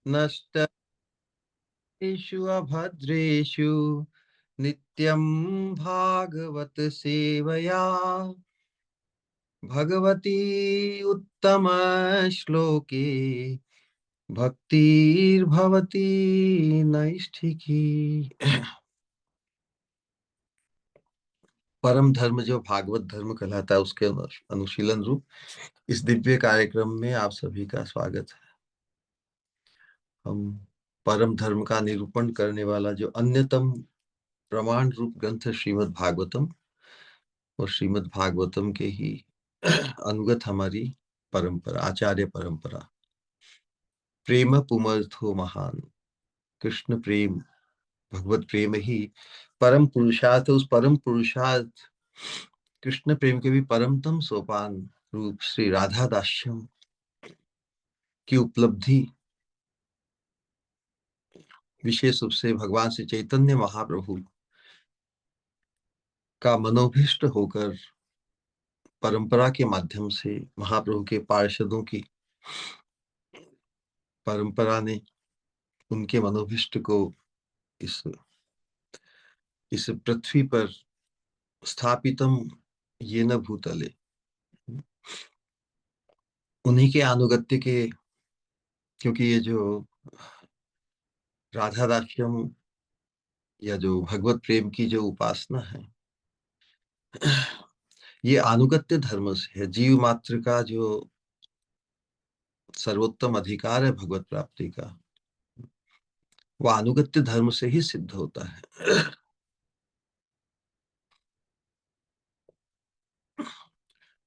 नष्टेषु अभद्रेषु नित्यं भागवत सेवया भगवती उत्तम श्लोके भक्तिर्भवती नैष्ठिकी। परम धर्म जो भागवत धर्म कहलाता है उसके अनुशीलन रूप इस दिव्य कार्यक्रम में आप सभी का स्वागत है। हम परम धर्म का निरूपण करने वाला जो अन्यतम प्रमाण रूप ग्रंथ श्रीमद् भागवतम और श्रीमद् भागवतम के ही अनुगत हमारी परंपरा आचार्य परंपरा प्रेम पुमर्थो महान कृष्ण प्रेम भगवत प्रेम ही परम पुरुषार्थ। उस परम पुरुषार्थ कृष्ण प्रेम के भी परमतम सोपान रूप श्री राधा दास्यम की उपलब्धि विशेष रूप से भगवान श्री चैतन्य महाप्रभु का मनोभीष्ट होकर परंपरा के माध्यम से महाप्रभु के पार्षदों की परंपरा ने उनके मनोभीष्ट को इस इस पृथ्वी पर स्थापितम ये न भूतले उन्हीं के अनुगत्य के, क्योंकि ये जो राधा दास्यम या जो भगवत प्रेम की जो उपासना है ये अनुगत्य धर्म से है। जीव मात्र का जो सर्वोत्तम अधिकार है भगवत प्राप्ति का वह अनुगत्य धर्म से ही सिद्ध होता है।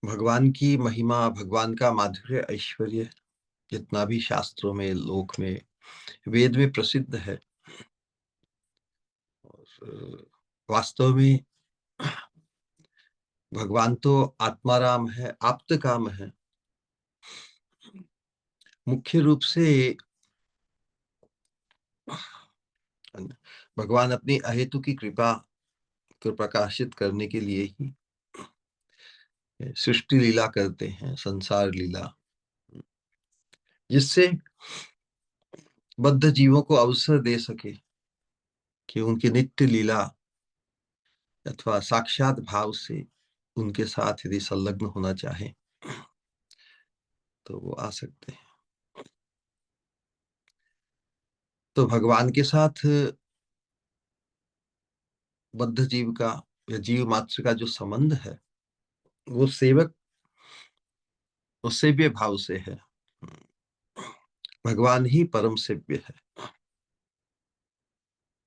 भगवान की महिमा भगवान का माधुर्य ऐश्वर्य जितना भी शास्त्रों में लोक में वेद में प्रसिद्ध है और वास्तव में भगवान तो आत्माराम है आप्त काम है। मुख्य रूप से भगवान अपनी अहेतु की कृपा को प्रकाशित करने के लिए ही सृष्टि लीला करते हैं, संसार लीला, जिससे बद्ध जीवों को अवसर दे सके कि उनकी नित्य लीला अथवा साक्षात भाव से उनके साथ यदि संलग्न होना चाहे तो वो आ सकते हैं। तो भगवान के साथ बद्ध जीव का या जीव मात्र का जो संबंध है वो सेवक और सेव्य भाव से है। भगवान ही परम सेव्य है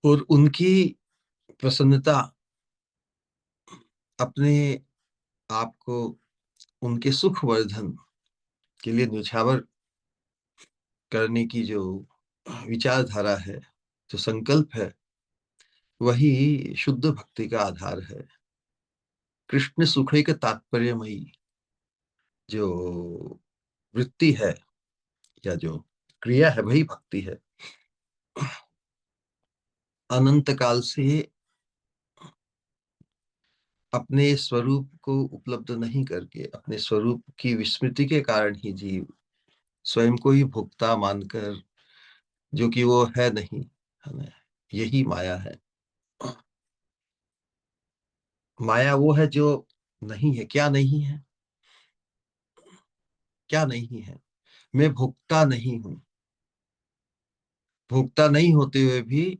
और उनकी प्रसन्नता अपने आप को उनके सुख वर्धन के लिए न्यौछावर करने की जो विचारधारा है, जो संकल्प है, वही शुद्ध भक्ति का आधार है। कृष्ण सुख एक तात्पर्यमयी जो वृत्ति है या जो क्रिया है वही भक्ति है। अनंत काल से अपने स्वरूप को उपलब्ध नहीं करके अपने स्वरूप की विस्मृति के कारण ही जीव स्वयं को ही भोक्ता मानकर, जो कि वो है नहीं, है ना, यही माया है। माया वो है जो नहीं है। क्या नहीं है? क्या नहीं है? मैं भोक्ता नहीं हूं। भोक्ता नहीं होते हुए भी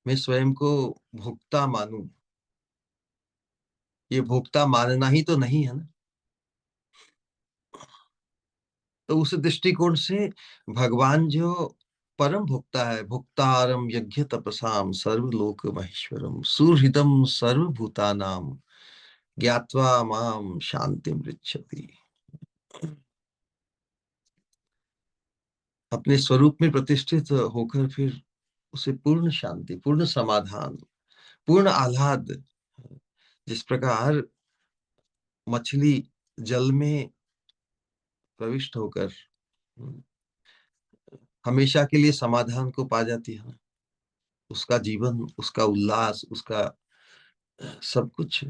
मैं स्वयं को भोक्ता मानूं, ये भोक्ता मानना ही तो नहीं है ना। तो उस दृष्टिकोण से भगवान जो परम भोक्ता है, भोक्तारम यज्ञ तपसाम सर्वलोक महेश्वरम सुहृदम सर्वभूतानाम ज्ञात्वा माम शांति मृच्छति। अपने स्वरूप में प्रतिष्ठित होकर फिर उसे पूर्ण शांति, पूर्ण समाधान, पूर्ण आह्लाद, जिस प्रकार मछली जल में प्रविष्ट होकर हमेशा के लिए समाधान को पा जाती है, उसका जीवन, उसका उल्लास, उसका सब कुछ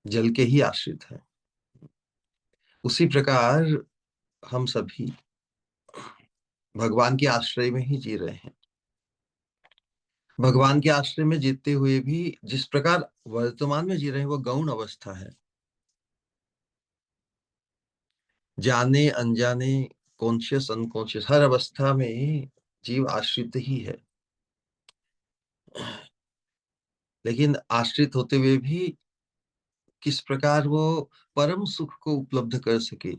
जल के ही आश्रित है। उसी प्रकार हम सभी भगवान के आश्रय में ही जी रहे हैं। भगवान के आश्रय में जीते हुए भी जिस प्रकार वर्तमान में जी रहे हैं वो गौण अवस्था है। जाने अनजाने, कॉन्शियस अनकॉन्शियस, हर अवस्था में जीव आश्रित ही है। लेकिन आश्रित होते हुए भी किस प्रकार वो परम सुख को उपलब्ध कर सके,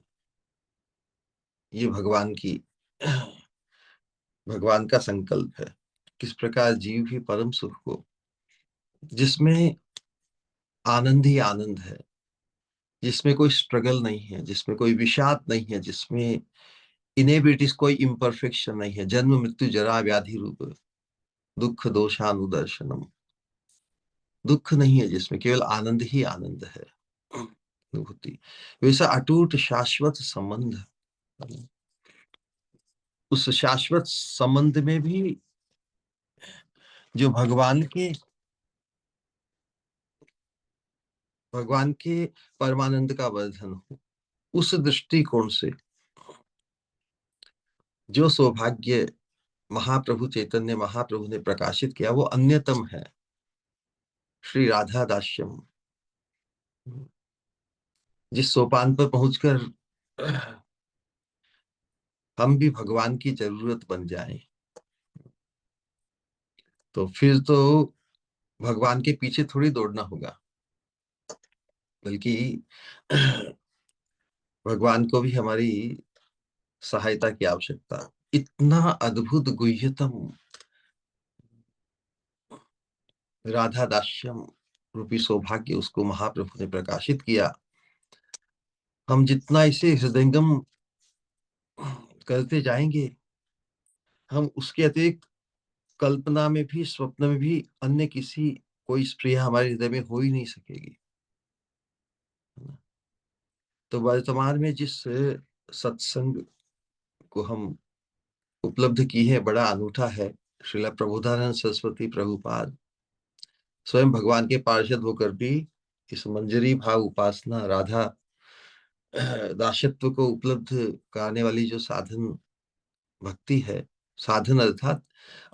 ये भगवान का संकल्प है। किस प्रकार जीव ही परम सुख को, जिसमें आनंद ही आनंद है, जिसमें कोई स्ट्रगल नहीं है, जिसमें कोई विषाद नहीं है, जिसमें इनेबिलिटीज, कोई इम्परफेक्शन नहीं है, जन्म मृत्यु जरा व्याधि रूप दुख दोषानुदर्शनम, दुख नहीं है जिसमें, केवल आनंद ही आनंद है अनुभूति। वैसा अटूट शाश्वत संबंध, उस शाश्वत संबंध में भी जो भगवान के परमानंद का वर्धन हो, उस दृष्टिकोण से जो सौभाग्य महाप्रभु चैतन्य महाप्रभु ने प्रकाशित किया वो अन्यतम है, श्री राधा दास्यम। जिस सोपान पर पहुंचकर हम भी भगवान की जरूरत बन जाएं, तो फिर तो भगवान के पीछे थोड़ी दौड़ना होगा, बल्कि भगवान को भी हमारी सहायता की आवश्यकता। इतना अद्भुत गुह्यतम राधा दास्यम रूपी सौभाग्य उसको महाप्रभु ने प्रकाशित किया। हम जितना इसे हृदयंगम करते जाएंगे, हम उसके अतिरिक्त कल्पना में भी, स्वप्न में भी अन्य किसी कोई स्प्रिया हमारे हृदय में हो ही नहीं सकेगी। तो वर्तमान में जिस सत्संग को हम उपलब्ध की है, बड़ा अनूठा है। श्रीला प्रबोधानंद सरस्वती प्रभुपाद स्वयं भगवान के पार्षद होकर भी इस मंजरी भाव उपासना, राधा दासत्व को उपलब्ध कराने वाली जो साधन भक्ति है, साधन अर्थात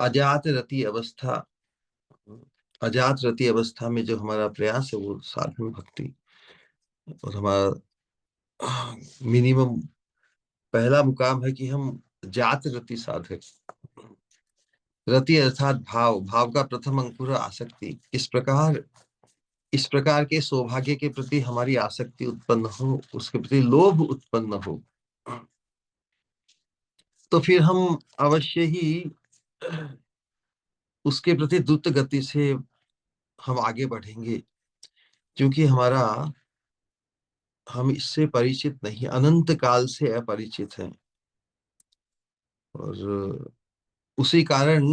अजात रति अवस्था, अजात रति अवस्था में जो हमारा प्रयास है वो साधन भक्ति। और हमारा मिनिमम पहला मुकाम है कि हम जात रति साधक, रति अर्थात भाव, भाव का प्रथम अंकुर आसक्ति। इस प्रकार के सौभाग्य के प्रति हमारी आसक्ति उत्पन्न हो, उसके प्रति लोभ उत्पन्न हो, तो फिर हम अवश्य ही उसके प्रति द्रुत गति से हम आगे बढ़ेंगे, क्योंकि हम इससे परिचित नहीं, अनंत काल से अपरिचित हैं। और उसी कारण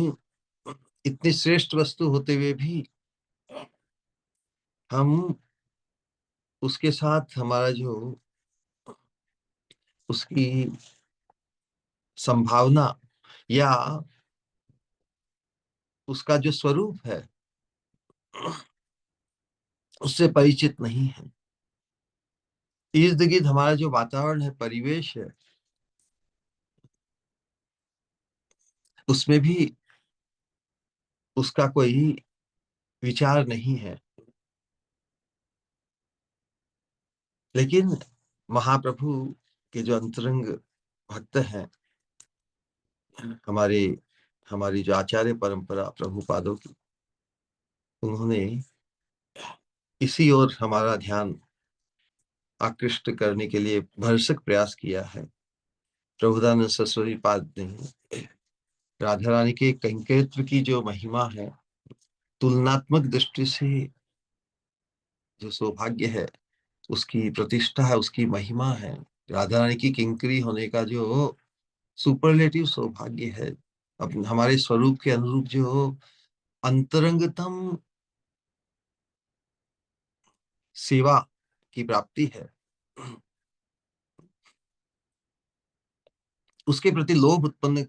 इतनी श्रेष्ठ वस्तु होते हुए भी हम उसके साथ हमारा जो उसकी संभावना या उसका जो स्वरूप है उससे परिचित नहीं है। इर्द गिर्द हमारा जो वातावरण है, परिवेश है, उसमें भी उसका कोई विचार नहीं है। लेकिन महाप्रभु के जो अंतरंग भक्त हैं, हमारे हमारी जो आचार्य परंपरा प्रभुपादों की, उन्होंने इसी ओर हमारा ध्यान आकृष्ट करने के लिए भरसक प्रयास किया है। प्रभुदानंद सरस्वती पाद ने राधा रानी के कैंकर्यत्व की जो महिमा है, तुलनात्मक दृष्टि से जो सौभाग्य है, उसकी प्रतिष्ठा है, उसकी महिमा है, राधा रानी की किंकरी होने का जो सुपरलेटिव सौभाग्य है, अब हमारे स्वरूप के अनुरूप जो अंतरंगतम सेवा की प्राप्ति है, उसके प्रति लोभ उत्पन्न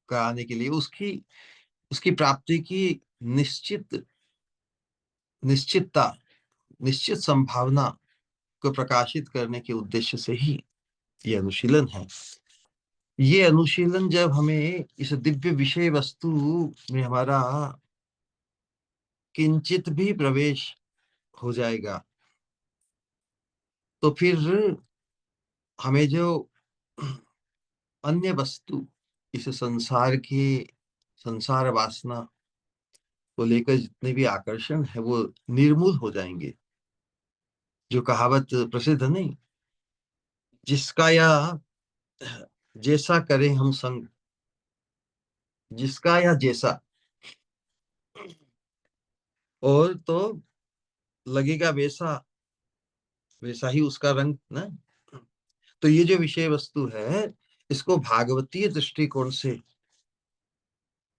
कराने के लिए, उसकी उसकी प्राप्ति की निश्चित निश्चितता, निश्चित संभावना को प्रकाशित करने के उद्देश्य से ही यह अनुशीलन है। ये अनुशीलन जब हमें इस दिव्य विषय वस्तु में हमारा किंचित भी प्रवेश हो जाएगा, तो फिर हमें जो अन्य वस्तु इस संसार के, संसार वासना को लेकर जितने भी आकर्षण है वो निर्मूल हो जाएंगे। जो कहावत प्रसिद्ध है नहीं, जिसका या जैसा करें हम संग, जिसका या जैसा, और तो लगेगा वैसा, वैसा ही उसका रंग ना। तो ये जो विषय वस्तु है, इसको भागवतीय दृष्टिकोण से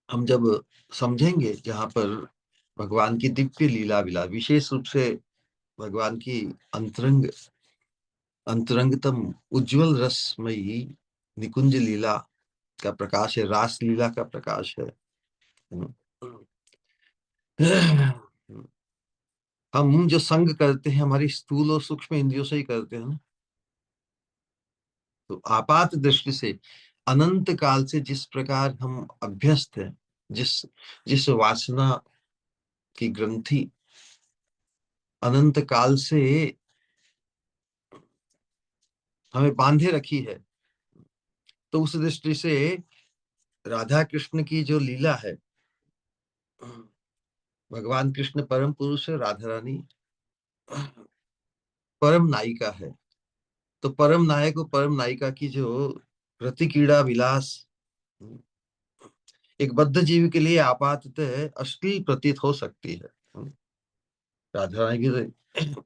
हम जब समझेंगे, जहां पर भगवान की दिव्य लीला विलास, विशेष रूप से भगवान की अंतरंग, अंतरंगतम उज्जवल रसमयी निकुंज लीला का प्रकाश है, रास लीला का प्रकाश है। हम जो संग करते हैं हमारी स्थूल और सूक्ष्म इंद्रियों से ही करते हैं ना। तो आपात दृष्टि से अनंत काल से जिस प्रकार हम अभ्यस्त हैं, जिस जिस वासना की ग्रंथि अनंत काल से हमें बांधे रखी है, तो उस दृष्टि से राधा कृष्ण की जो लीला है, भगवान कृष्ण परम पुरुष है, राधा रानी परम नायिका है। तो परम नायक और परम नायिका की जो रति क्रीड़ा विलास एक बद्ध जीव के लिए आपातः अश्लील प्रतीत हो सकती है। राधा रानी की तो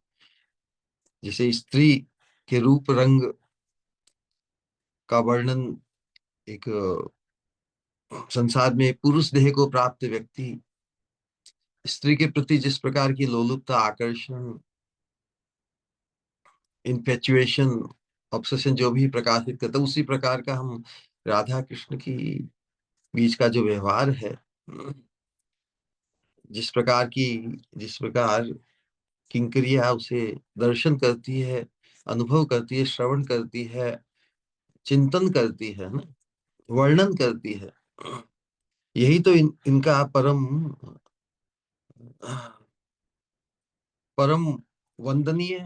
जैसे स्त्री के रूप रंग का वर्णन, एक संसार में पुरुष देह को प्राप्त व्यक्ति स्त्री के प्रति जिस प्रकार की लोलुपता, आकर्षण, इन्फेचुएशन, ऑब्सेशन जो भी प्रकाशित करता है, उसी प्रकार का हम राधा कृष्ण की बीच का जो व्यवहार है, जिस प्रकार किंकरिया उसे दर्शन करती है, अनुभव करती है, श्रवण करती है, चिंतन करती है ना, वर्णन करती है, यही तो इनका परम परम वंदनीय,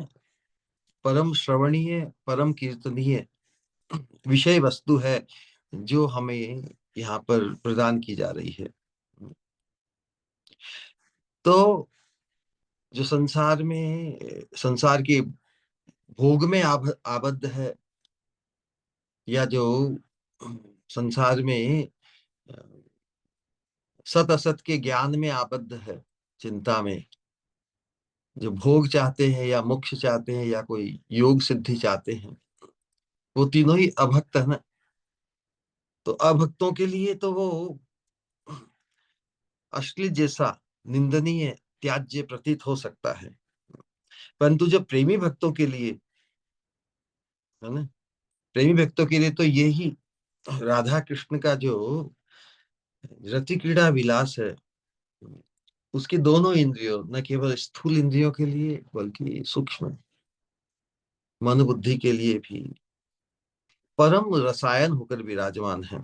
परम श्रवणीय, परम कीर्तनीय विषय वस्तु है, जो हमें यहाँ पर प्रदान की जा रही है। तो जो संसार में, संसार के भोग में आबद्ध है, या जो संसार में सत असत के ज्ञान में आबद्ध है, चिंता में, जो भोग चाहते हैं या मोक्ष चाहते हैं या कोई योग सिद्धि चाहते हैं, वो तीनों ही अभक्त है ना। तो अभक्तों के लिए तो वो अश्लील जैसा, निंदनीय, त्याज्य प्रतीत हो सकता है, परंतु जो प्रेमी भक्तों के लिए है ना, प्रेमी भक्तों के लिए तो यही राधा कृष्ण का जो रति क्रीड़ा विलास है, उसकी दोनों इंद्रियों, न केवल स्थूल इंद्रियों के लिए बल्कि सूक्ष्म मन बुद्धि के लिए भी परम रसायन होकर विराजमान है।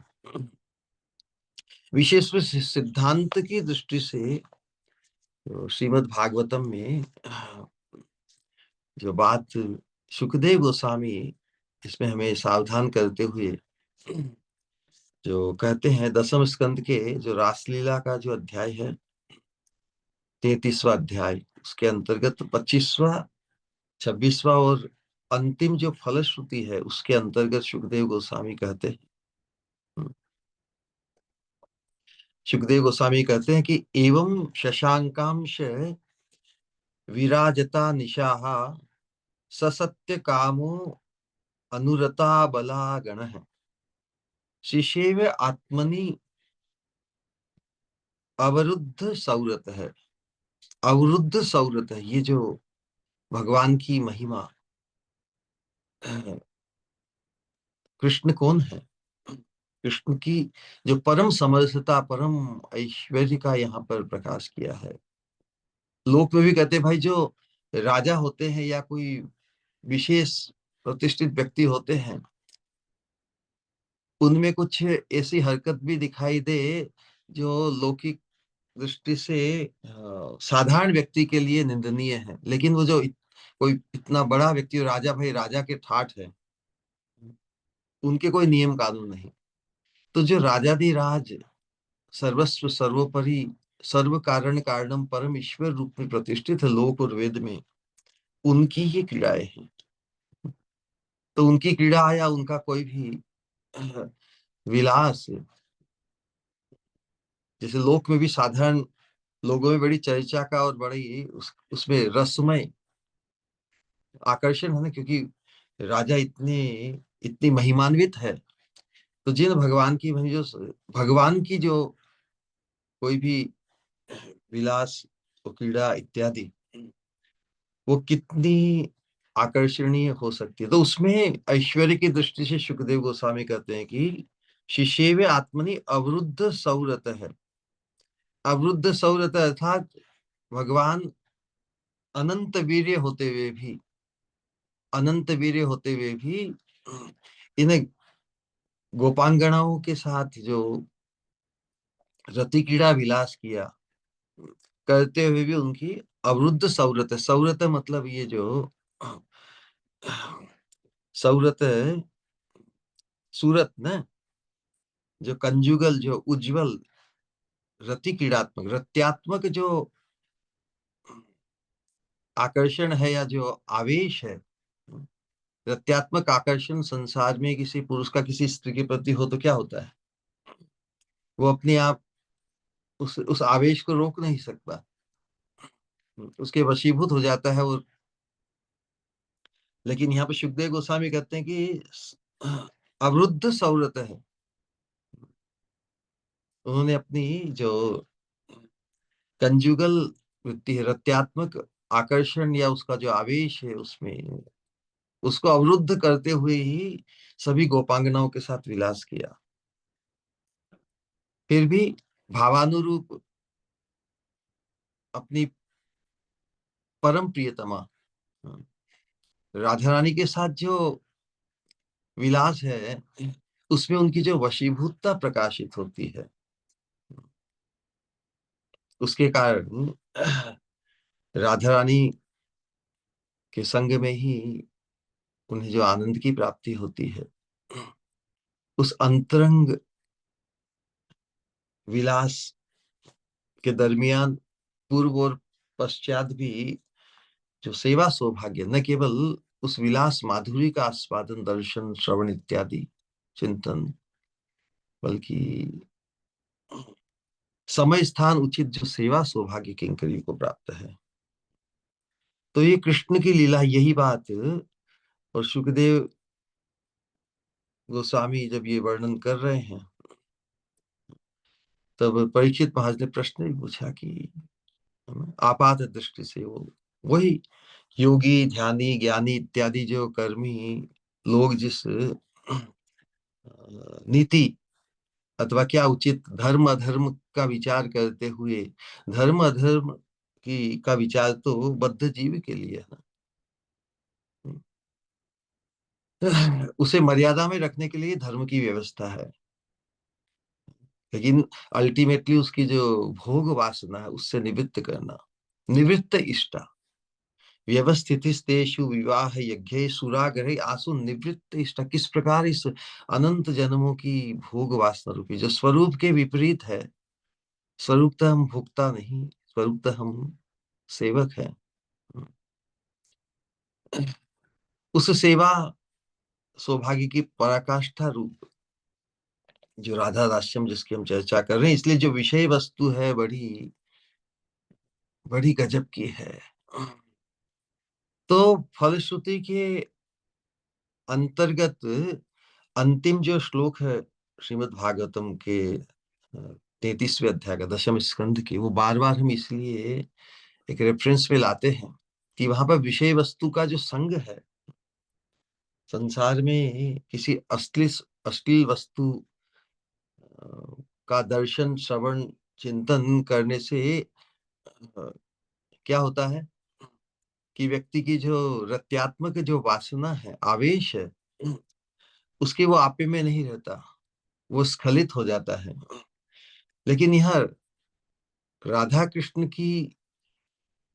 विशेष रूप से सिद्धांत की दृष्टि से तो श्रीमद् भागवतम में जो बात सुखदेव गोस्वामी इसमें हमें सावधान करते हुए जो कहते हैं, दसम स्कंद के जो रासलीला का जो अध्याय है, 33वां अध्याय, उसके अंतर्गत 25वां, 26वां और अंतिम जो फलश्रुति है, उसके अंतर्गत सुखदेव गोस्वामी कहते हैं, सुखदेव गोस्वामी कहते हैं कि एवं शशांकांश विराजता निशाः ससत्य कामो अनुरता बला गण है, शिशेव आत्मनि अवरुद्ध सौरत है। अवरुद्ध सौरत है, ये जो भगवान की महिमा, कृष्ण कौन है, कृष्ण की जो परम समरसता, परम ऐश्वर्य का यहाँ पर प्रकाश किया है। लोक में भी कहते हैं भाई, जो राजा होते हैं या कोई विशेष प्रतिष्ठित व्यक्ति होते हैं, उनमें कुछ ऐसी हरकत भी दिखाई दे जो लौकिक दृष्टि से साधारण व्यक्ति के लिए निंदनीय है, लेकिन वो जो कोई इतना बड़ा व्यक्ति, राजा भाई राजा के ठाठ है, उनके कोई नियम कानून नहीं। तो जो राजाधिराज सर्वस्व सर्वोपरि सर्व कारण कारणम परम ईश्वर रूप में प्रतिष्ठित है लोक और वेद में, उनकी ही क्रीड़ाएं हैं। तो उनकी क्रीड़ा या उनका कोई भी विलास, जैसे लोक में भी साधारण लोगों में बड़ी चर्चा का और बड़ी उसमें रसमय आकर्षण है ना, क्योंकि राजा इतने इतनी महिमान्वित है। तो जिन भगवान की वही जो भगवान की जो कोई भी विलास और क्रीड़ा इत्यादि, वो कितनी आकर्षणीय हो सकती है। तो उसमें ऐश्वर्य की दृष्टि से सुखदेव गोस्वामी कहते हैं कि शिशेवे आत्मनि अवरुद्ध सौरत है। अवरुद्ध सौरत अर्थात भगवान अनंत वीर्य होते हुए भी, अनंत वीर्य होते हुए भी इन्हें गोपांगनाओं के साथ जो रति क्रीड़ा विलास किया, करते हुए भी उनकी अवरुद्ध सौरत है। सौरत मतलब ये जो सौरत सूरत ना, जो कंजुगल, जो उज्जवल रति क्रीड़ात्मक रत्यात्मक जो आकर्षण है या जो आवेश है, रत्यात्मक आकर्षण संसार में किसी पुरुष का किसी स्त्री के प्रति हो तो क्या होता है, वो अपने आप उस आवेश को रोक नहीं सकता, उसके वशीभूत हो जाता है वो। लेकिन यहाँ पे सुखदेव गोस्वामी कहते हैं कि अवरुद्ध सौरत है। उन्होंने अपनी जो कंजुगल वृत्ति है, रत्यात्मक आकर्षण या उसका जो आवेश है, उसमें उसको अवरुद्ध करते हुए ही सभी गोपांगनाओं के साथ विलास किया। फिर भी भावानुरूप अपनी परम प्रियतमा राधा रानी के साथ जो विलास है, उसमें उनकी जो वशीभूतता प्रकाशित होती है, उसके कारण राधा रानी के संग में ही उन्हें जो आनंद की प्राप्ति होती है, उस अंतरंग विलास के दरमियान पूर्व और पश्चात भी जो सेवा सौभाग्य, न केवल उस विलास माधुरी का आस्वादन, दर्शन, श्रवण इत्यादि चिंतन, बल्कि समय स्थान उचित जो सेवा सौभाग्य किंकरी को प्राप्त है। तो ये कृष्ण की लीला, यही बात। और सुखदेव गोस्वामी जब ये वर्णन कर रहे हैं, तब परीक्षित महाराज ने प्रश्न भी पूछा कि आपात दृष्टि से वो वही योगी, ध्यानी, ज्ञानी इत्यादि जो कर्मी लोग जिस नीति अथवा क्या उचित धर्म अधर्म का विचार करते हुए, धर्म अधर्म की का विचार तो बद्ध जीव के लिए है ना, उसे मर्यादा में रखने के लिए धर्म की व्यवस्था है। लेकिन अल्टीमेटली उसकी जो भोग वासना है, उससे निवृत्त करना, निवृत्त इष्टा व्यवस्थितिस्तेषु विवाह यज्ञ सुराग्रह आसु निवृत्त इष्टा। किस प्रकार इस अनंत जन्मों की भोग वासना रूपी जो स्वरूप के विपरीत है, स्वरूपतः हम भोक्ता नहीं, स्वरूपतः हम सेवक है, उस सेवा सौभाग्य की पराकाष्ठा रूप जो राधा दास्यम जिसकी हम चर्चा कर रहे हैं, इसलिए जो विषय वस्तु है बड़ी बड़ी गजब की है। तो फलश्रुति के अंतर्गत अंतिम जो श्लोक है श्रीमद् भागवतम के 33वें अध्याय का 10वें स्कंध की, वो बार बार हम इसलिए एक रेफरेंस में लाते हैं कि वहां पर विषय वस्तु का जो संग है, संसार में किसी अश्लील अश्लील वस्तु का दर्शन, श्रवण, चिंतन करने से क्या होता है कि व्यक्ति की जो रत्यात्मक जो वासना है, आवेश है, उसके वो आपे में नहीं रहता। वो स्खलित हो जाता है। लेकिन यहाँ राधा कृष्ण की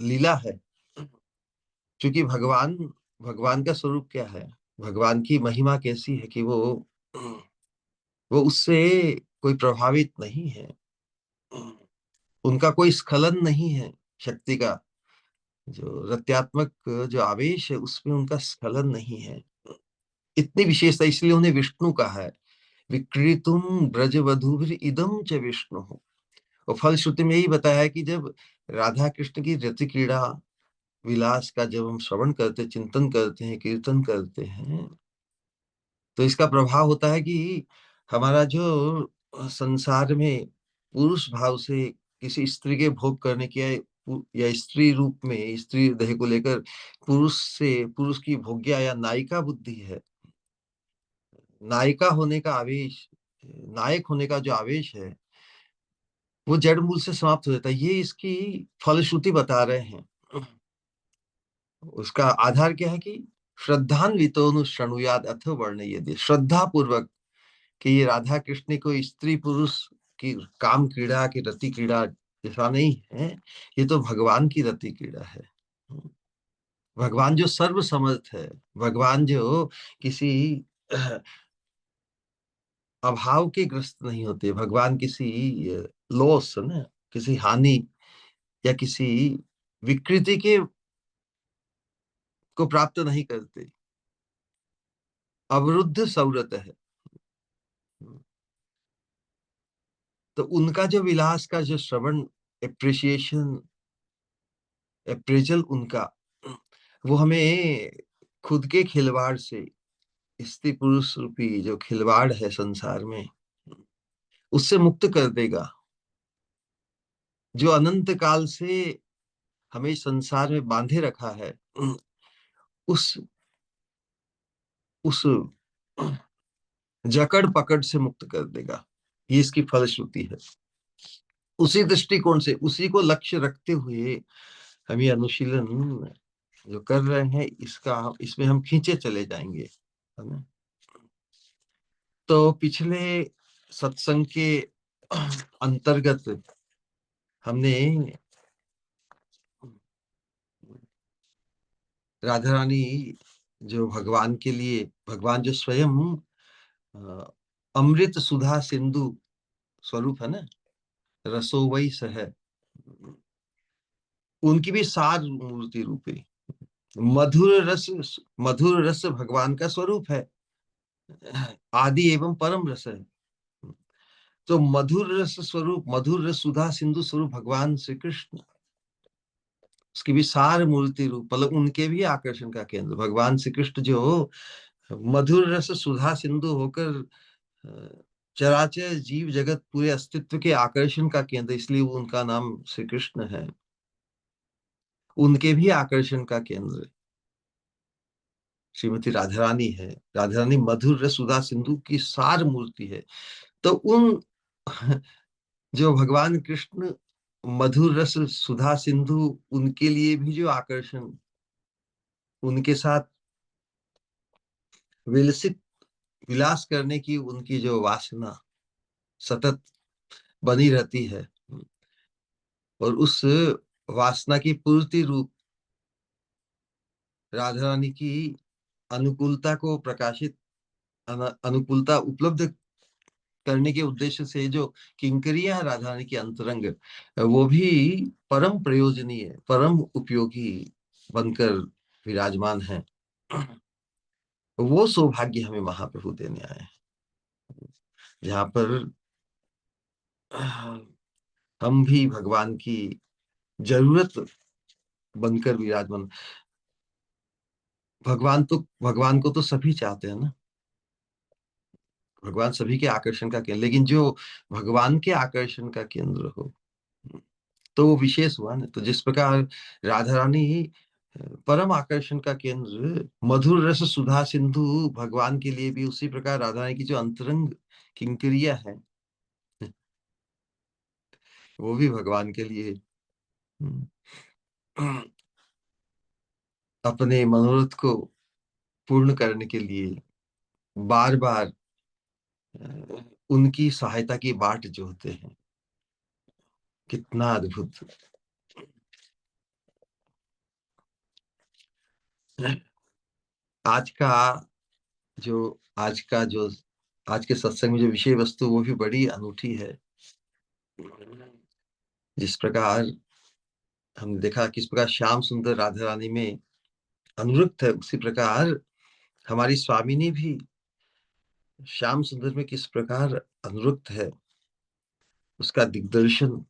लीला है, क्योंकि भगवान भगवान का स्वरूप क्या है, भगवान की महिमा कैसी है कि वो उससे कोई प्रभावित नहीं है, उनका कोई स्खलन नहीं है, शक्ति का जो रत्यात्मक जो आवेश है उसमें उनका स्खलन नहीं है। इतनी विशेषता, इसलिए उन्हें विष्णु कहा है। विक्रीतुम ब्रजवधूभिर इदम च विष्णु। और फलश्रुति में यही बताया है कि जब राधा कृष्ण की रति क्रीड़ा विलास का जब हम श्रवण करते, चिंतन करते हैं, कीर्तन करते हैं, तो इसका प्रभाव होता है कि हमारा जो संसार में पुरुष भाव से किसी स्त्री के भोग करने की या स्त्री रूप में स्त्री देह को लेकर पुरुष की भोग्या या नायिका बुद्धि है, नायिका होने का आवेश, नायक होने का जो आवेश है, वो जड़ मूल से समाप्त हो जाता है। ये इसकी फलश्रुति बता रहे हैं। उसका आधार क्या है कि श्रद्धान्वितो शृणुयाद अथ वर्ण, यदि श्रद्धा पूर्वक कि ये राधा कृष्ण को स्त्री पुरुष की काम क्रीड़ा की रति क्रीड़ा जैसा नहीं है, ये तो भगवान की रति क्रीड़ा है। भगवान जो सर्व समर्थ है, भगवान जो किसी अभाव के ग्रस्त नहीं होते, भगवान किसी लॉस ना, किसी हानि या किसी विकृति के को प्राप्त नहीं करते, अवरुद्ध सौरत है। तो उनका जो विलास का जो श्रवण, एप्रिसिएशन, अप्रेजल उनका, वो हमें खुद के खिलवाड़ से, स्त्री पुरुष रूपी जो खिलवाड़ है संसार में, उससे मुक्त कर देगा, जो अनंत काल से हमें संसार में बांधे रखा है, उस उस जकड़ पकड़ से मुक्त कर देगा। ये इसकी फलश्रुति है। उसी दृष्टिकोण से, उसी को लक्ष्य रखते हुए हम ये अनुशीलन जो कर रहे हैं, इसमें हम खींचे चले जाएंगे, है ना। तो पिछले सत्संग के अंतर्गत हमने राधा रानी जो भगवान के लिए, भगवान जो स्वयं अ, अमृत सुधा सिंधु स्वरूप है ना, रसो वही है, उनकी भी सार मूर्ति रूपे मधुर रस, मधुर रस भगवान का स्वरूप है, आदि एवं परम रस है। तो मधुर रस स्वरूप, मधुर रस सुधा सिंधु स्वरूप भगवान श्री कृष्ण, उसकी भी सार मूर्ति रूप, मतलब उनके भी आकर्षण का केंद्र भगवान श्री कृष्ण जो मधुर रस सुधा सिंधु होकर चराचर जीव जगत पूरे अस्तित्व के आकर्षण का केंद्र, इसलिए वो उनका नाम श्री कृष्ण है। उनके भी आकर्षण का केंद्र श्रीमती राधा रानी है। राधा रानी मधुर रस सुधा सिंधु की सार मूर्ति है। तो उन जो भगवान कृष्ण मधुर रस सुधा सिंधु, उनके लिए भी जो आकर्षण, उनके साथ विलसित विलास करने की उनकी जो वासना सतत बनी रहती है, और उस वासना की पूर्ति रूप राधा रानी की अनुकूलता को प्रकाशित, अनुकूलता उपलब्ध करने के उद्देश्य से जो किंकरियां हैं राधा रानी की अंतरंग, वो भी परम प्रयोजनीय, परम उपयोगी बनकर विराजमान है। वो सौभाग्य हमें महाप्रभु देने आए हैं, जहाँ पर हम भी भगवान की जरूरत बनकर विराजमान। भगवान को तो सभी चाहते हैं ना, भगवान सभी के आकर्षण का केंद्र, लेकिन जो भगवान के आकर्षण का केंद्र हो, तो वो विशेष हुआ ना। तो जिस प्रकार राधा रानी परम आकर्षण का केंद्र, मधुर रस सुधा सिंधु भगवान के लिए भी, उसी प्रकार राधा रानी की जो अंतरंग किंकरिया है, वो भी भगवान के लिए हम्म, अपने मनोरथ को पूर्ण करने के लिए बार बार उनकी सहायता की बाट जोहते हैं। कितना अद्भुत। आज का जो आज का जो आज के सत्संग में जो विषय वस्तु वो भी बड़ी अनूठी है। जिस प्रकार हमने देखा किस प्रकार श्याम सुंदर राधा रानी में अनुरक्त है, उसी प्रकार हमारी स्वामिनी भी श्याम सुंदर में किस प्रकार अनुरक्त है, उसका दिग्दर्शन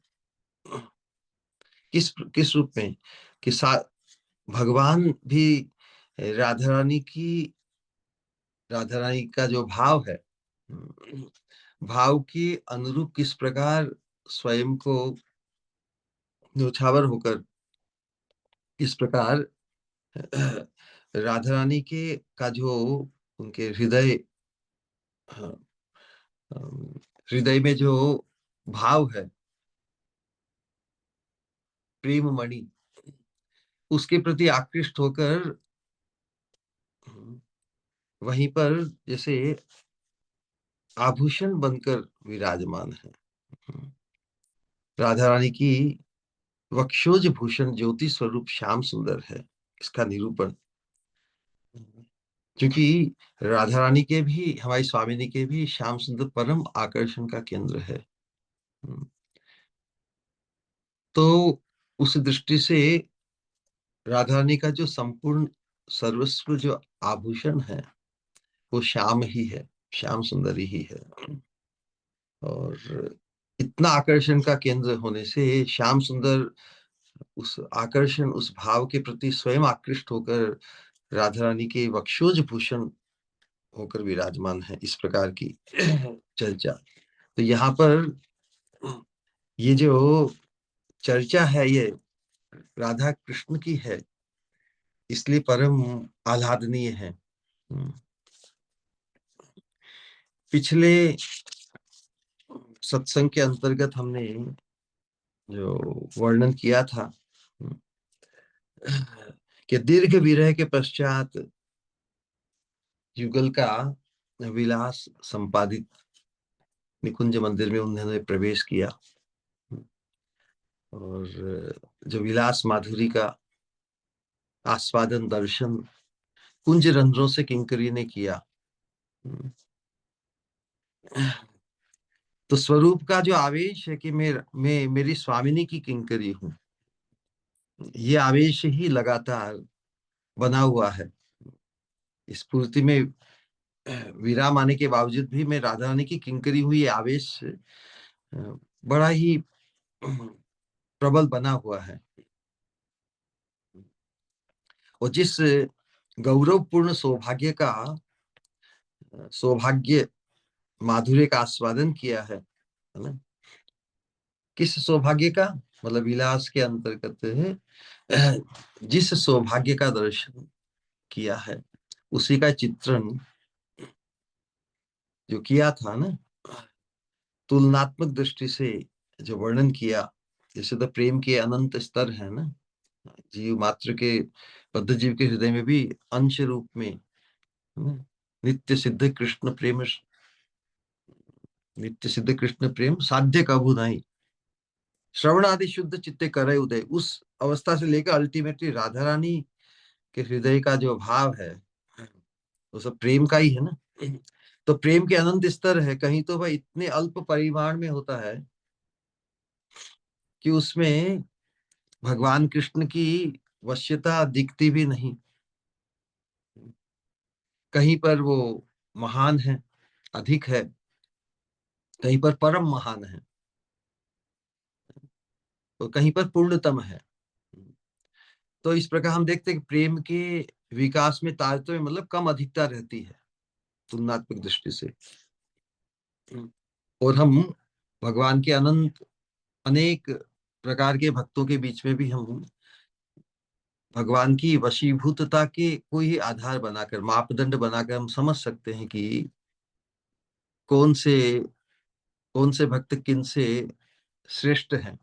किस किस रूप में कि भगवान भी राधा रानी की राधा रानी का जो भाव है, भाव के अनुरूप किस प्रकार स्वयं को न्योछावर होकर किस प्रकार राधा रानी के का जो उनके हृदय हृदय में जो भाव है, प्रेम मणि, उसके प्रति आकृष्ट होकर वहीं पर जैसे आभूषण बनकर विराजमान है। राधा रानी की वक्षोज भूषण ज्योति स्वरूप श्याम सुंदर है, इसका निरूपण। क्योंकि राधा रानी के भी, हमारी स्वामिनी के भी श्याम सुंदर परम आकर्षण का केंद्र है। तो उस दृष्टि से राधा रानी का जो संपूर्ण सर्वस्व जो आभूषण है वो श्याम ही है, श्याम सुंदरी ही है। और इतना आकर्षण का केंद्र होने से श्याम सुंदर उस आकर्षण, उस भाव के प्रति स्वयं आकृष्ट होकर राधा रानी के वक्षोज भूषण होकर विराजमान है, इस प्रकार की चर्चा। तो यहाँ पर ये जो चर्चा है ये राधा कृष्ण की है, इसलिए परम आह्लादनीय है। पिछले सत्संग के अंतर्गत हमने जो वर्णन किया था कि दीर्घ विरह के पश्चात युगल का विलास संपादित निकुंज मंदिर में उन्होंने प्रवेश किया और जो विलास माधुरी का आस्वादन दर्शन कुंज रंध्रों से किंकरी ने किया। तो स्वरूप का जो आवेश है कि मैं मेरी स्वामिनी की किंकरी हूं, ये आवेश ही लगातार बना हुआ है। स्फूर्ति में विराम आने के बावजूद भी मैं राधा रानी की किंकरी हुई, ये आवेश बड़ा ही प्रबल बना हुआ है। और जिस गौरवपूर्ण सौभाग्य माधुर्य का आस्वादन किया है ना, किस सौभाग्य का मतलब विलास के अंतर्गत है, जिस सौभाग्य का दर्शन किया है उसी का चित्रण जो किया था ना, तुलनात्मक दृष्टि से जो वर्णन किया, जैसे तो प्रेम के अनंत स्तर है ना, जीव मात्र के, बद्ध जीव के हृदय में भी अंश रूप में नित्य सिद्ध कृष्ण प्रेम, नित्य सिद्ध कृष्ण प्रेम साध्य कभू नहीं, श्रवण आदि शुद्ध चित्ते करे उदय, उस अवस्था से लेकर अल्टीमेटली राधा रानी के हृदय का जो भाव है वो सब प्रेम का ही है ना। तो प्रेम के अनंत स्तर है, कहीं तो भाई इतने अल्प परिमाण में होता है कि उसमें भगवान कृष्ण की वश्यता दिखती भी नहीं। कहीं पर वो महान है, अधिक है, कहीं पर परम महान है, तो कहीं पर पूर्णतम है। तो इस प्रकार हम देखते हैं कि प्रेम के विकास में तारतम्य मतलब कम अधिकता रहती है तुलनात्मक दृष्टि से। और हम भगवान के अनंत अनेक प्रकार के भक्तों के बीच में भी हम भगवान की वशीभूतता के कोई ही आधार बनाकर, मापदंड बनाकर हम समझ सकते हैं कि कौन से कौन से भक्त किन से श्रेष्ठ हैं,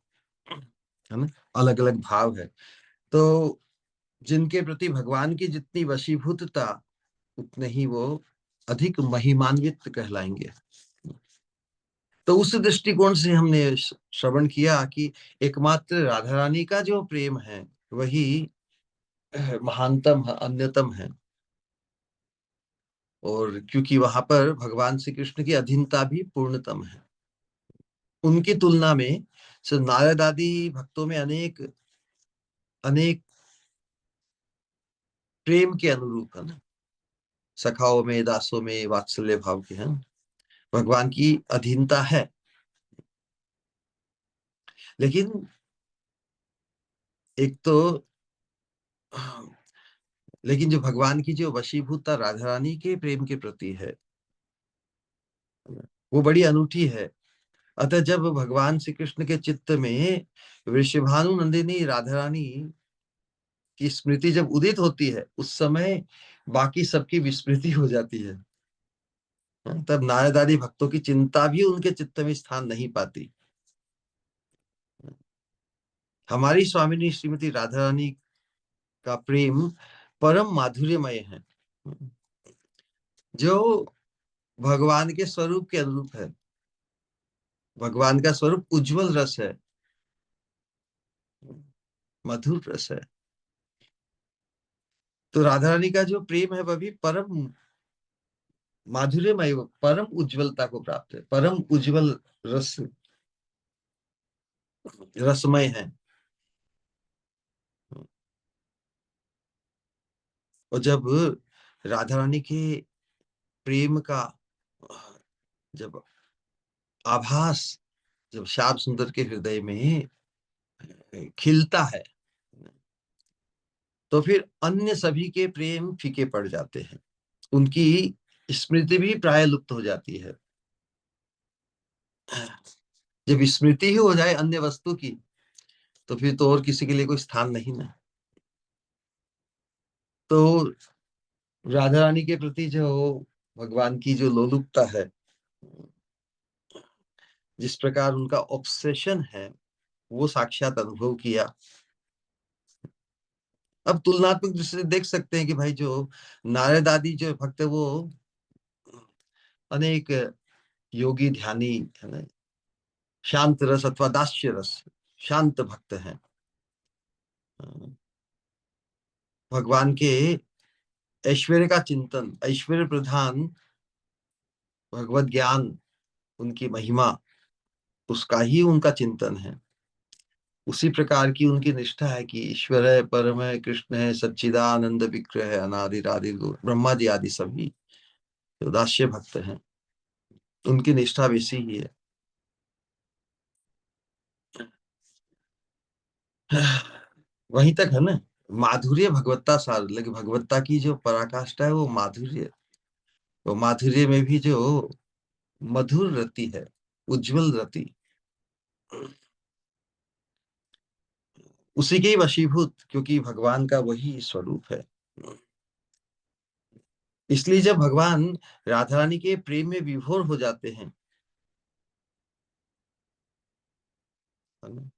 है ना। अलग अलग भाव है। तो जिनके प्रति भगवान की जितनी वशीभूतता, उतने ही वो अधिक महिमान्वित कहलाएंगे। तो उस दृष्टिकोण से हमने श्रवण किया कि एकमात्र राधा रानी का जो प्रेम है वही महानतम है, अन्यतम है। और क्योंकि वहां पर भगवान श्री कृष्ण की अधीनता भी पूर्णतम है, उनकी तुलना में नारद आदि भक्तों में अनेक अनेक प्रेम के अनुरूप है ना, सखाओं में, दासों में वात्सल्य भाव के हैं, भगवान की अधीनता है। लेकिन एक तो लेकिन जो भगवान की जो वशीभूतता राधा रानी के प्रेम के प्रति है वो बड़ी अनूठी है। अतः जब भगवान श्री कृष्ण के चित्त में वृषभानु नंदिनी राधा रानी की स्मृति जब उदित होती है उस समय बाकी सबकी विस्मृति हो जाती है। तब नारद आदि भक्तों की चिंता भी उनके चित्त में स्थान नहीं पाती। हमारी स्वामिनी श्रीमती राधा रानी का प्रेम परम माधुर्यमय है, जो भगवान के स्वरूप के अनुरूप है। भगवान का स्वरूप उज्जवल रस है, मधुर रस है। तो राधा रानी का जो प्रेम है वह भी परम माधुर्यमय, परम उज्जवलता को प्राप्त है, परम उज्जवल रस रसमय है। और जब राधा रानी के प्रेम का जब आभास जब श्याम सुंदर के हृदय में खिलता है तो फिर अन्य सभी के प्रेम फीके पड़ जाते हैं, उनकी स्मृति भी प्राय लुप्त हो जाती है। जब स्मृति ही हो जाए अन्य वस्तु की तो फिर तो और किसी के लिए कोई स्थान नहीं ना। तो राधा रानी के प्रति जो भगवान की जो लोलुपता है, जिस प्रकार उनका ऑब्सेशन है, वो साक्षात अनुभव किया। अब तुलनात्मक दृष्टि से देख सकते हैं कि भाई जो नारद आदि जो भक्त है वो अनेक योगी ध्यानी है ना, शांत रस अथवा दास्य रस शांत भक्त हैं। भगवान के ऐश्वर्य का चिंतन, ऐश्वर्य प्रधान भगवत ज्ञान, उनकी महिमा, उसका ही उनका चिंतन है। उसी प्रकार की उनकी निष्ठा है कि ईश्वर है, परम है, कृष्ण है, सच्चिदानंद विग्रह है, अनादि आदि ब्रह्मा जी आदि सभी जो दास्य भक्त हैं उनकी निष्ठा वैसी ही है। वहीं तक है ना, माधुर्य भगवत्ता सार, लेकिन भगवत्ता की जो पराकाष्ठा है वो माधुर्य, वो माधुर्य में भी जो मधुर रति है, उज्जवल रति, उसी के ही वशीभूत, क्योंकि भगवान का वही स्वरूप है। इसलिए जब भगवान राधा रानी के प्रेम में विभोर हो जाते हैं है ना,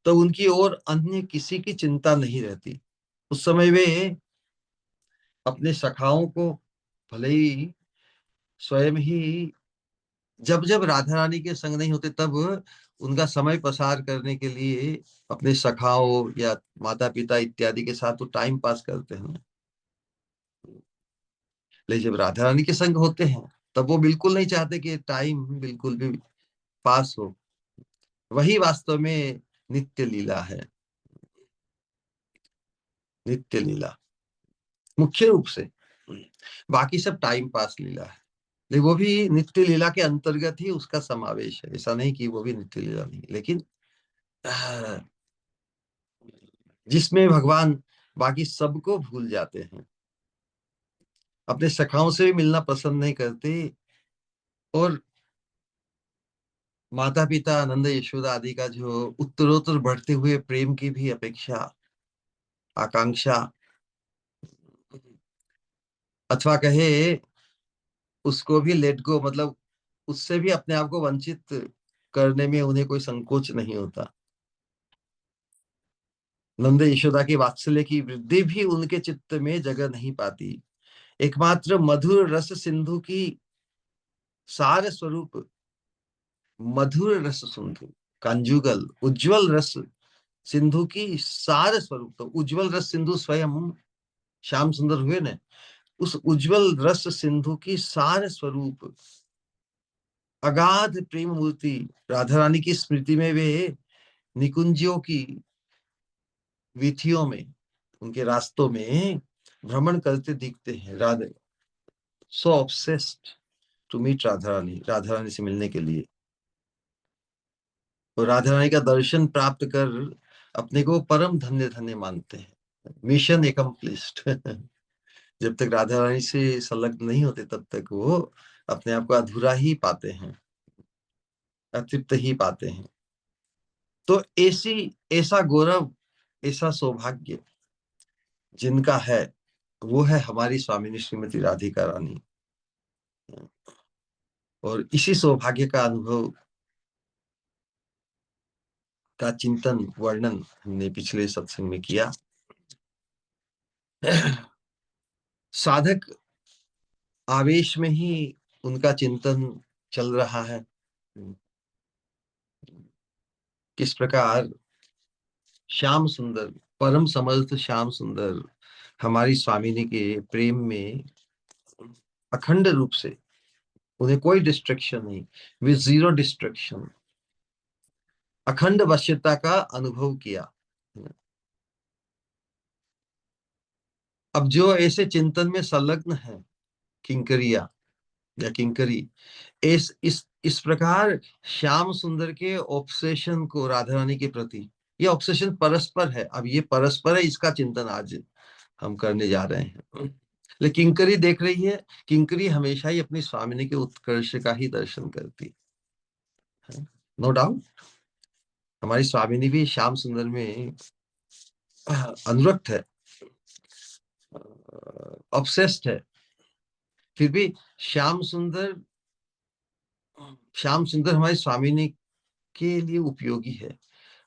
तो उनकी ओर अन्य किसी की चिंता नहीं रहती। उस समय वे अपने सखाओं को भले ही स्वयं ही, जब जब राधा रानी के संग नहीं होते तब उनका समय पसार करने के लिए अपने सखाओं या माता पिता इत्यादि के साथ तो टाइम पास करते हैं ना। लेकिन जब राधा रानी के संग होते हैं तब वो बिल्कुल नहीं चाहते कि टाइम बिल्कुल भी पास हो। वही वास्तव में नित्य लीला है, नित्य लीला मुख्य रूप से। बाकी सब टाइम पास लीला है, लेकिन वो भी नित्य लीला के अंतर्गत ही उसका समावेश है। ऐसा नहीं कि वो भी नित्य लीला नहीं, लेकिन आह, जिसमें भगवान बाकी सबको भूल जाते हैं, अपने सखाओं से भी मिलना पसंद नहीं करते, और माता पिता नंद यशोदा आदि का जो उत्तरोत्तर बढ़ते हुए प्रेम की भी अपेक्षा, आकांक्षा, अथवा कहे उसको भी लेट गो, मतलब उससे भी अपने आप को वंचित करने में उन्हें कोई संकोच नहीं होता। नंद यशोदा की वात्सल्य की वृद्धि भी उनके चित्त में जगह नहीं पाती। एकमात्र मधुर रस सिंधु की सार स्वरूप मधुर रस सिंधु, कंजुगल उज्जवल रस सिंधु की सार स्वरूप। तो उज्जवल रस सिंधु स्वयं श्याम सुंदर हुए न, उस उज्जवल रस सिंधु की सार स्वरूप अगाध प्रेम मूर्ति राधा रानी की स्मृति में वे निकुंजों की वीथियों में, उनके रास्तों में भ्रमण करते दिखते हैं। Radhe so obsessed to meet Radha Rani से मिलने के लिए, और राधा रानी का दर्शन प्राप्त कर अपने को परम धन्य धन्य मानते हैं। Mission accomplished. जब तक राधा रानी से संलग्न नहीं होते तब तक वो अपने आप को अधूरा ही पाते हैं, अतृप्त ही पाते हैं। तो ऐसी ऐसा गौरव, ऐसा सौभाग्य जिनका है, वो है हमारी स्वामिनी श्रीमती राधिका रानी। और इसी सौभाग्य का अनुभव का चिंतन वर्णन हमने पिछले सत्संग में किया। साधक आवेश में ही उनका चिंतन चल रहा है, किस प्रकार श्याम सुंदर, परम समर्थ श्याम सुंदर हमारी स्वामिनी के प्रेम में अखंड रूप से, उन्हें कोई डिस्ट्रैक्शन नहीं, विद जीरो डिस्ट्रैक्शन, अखंड वश्यता का अनुभव किया। अब जो ऐसे चिंतन में संलग्न है, किंकरिया या किंकरी, इस प्रकार श्याम सुंदर के ऑब्सेशन को राधा रानी के प्रति, ये ऑब्सेशन परस्पर है, अब ये परस्पर है, इसका चिंतन आज हम करने जा रहे हैं। लेकिन किंकरी देख रही है, किंकरी हमेशा ही अपनी स्वामिनी के उत्कर्ष का ही दर्शन करती है, नो डाउट। हमारी स्वामिनी भी श्याम सुंदर में अनुरक्त है, ऑब्सेस्ड है, फिर भी श्याम सुंदर, श्याम सुंदर हमारी स्वामिनी के लिए उपयोगी है,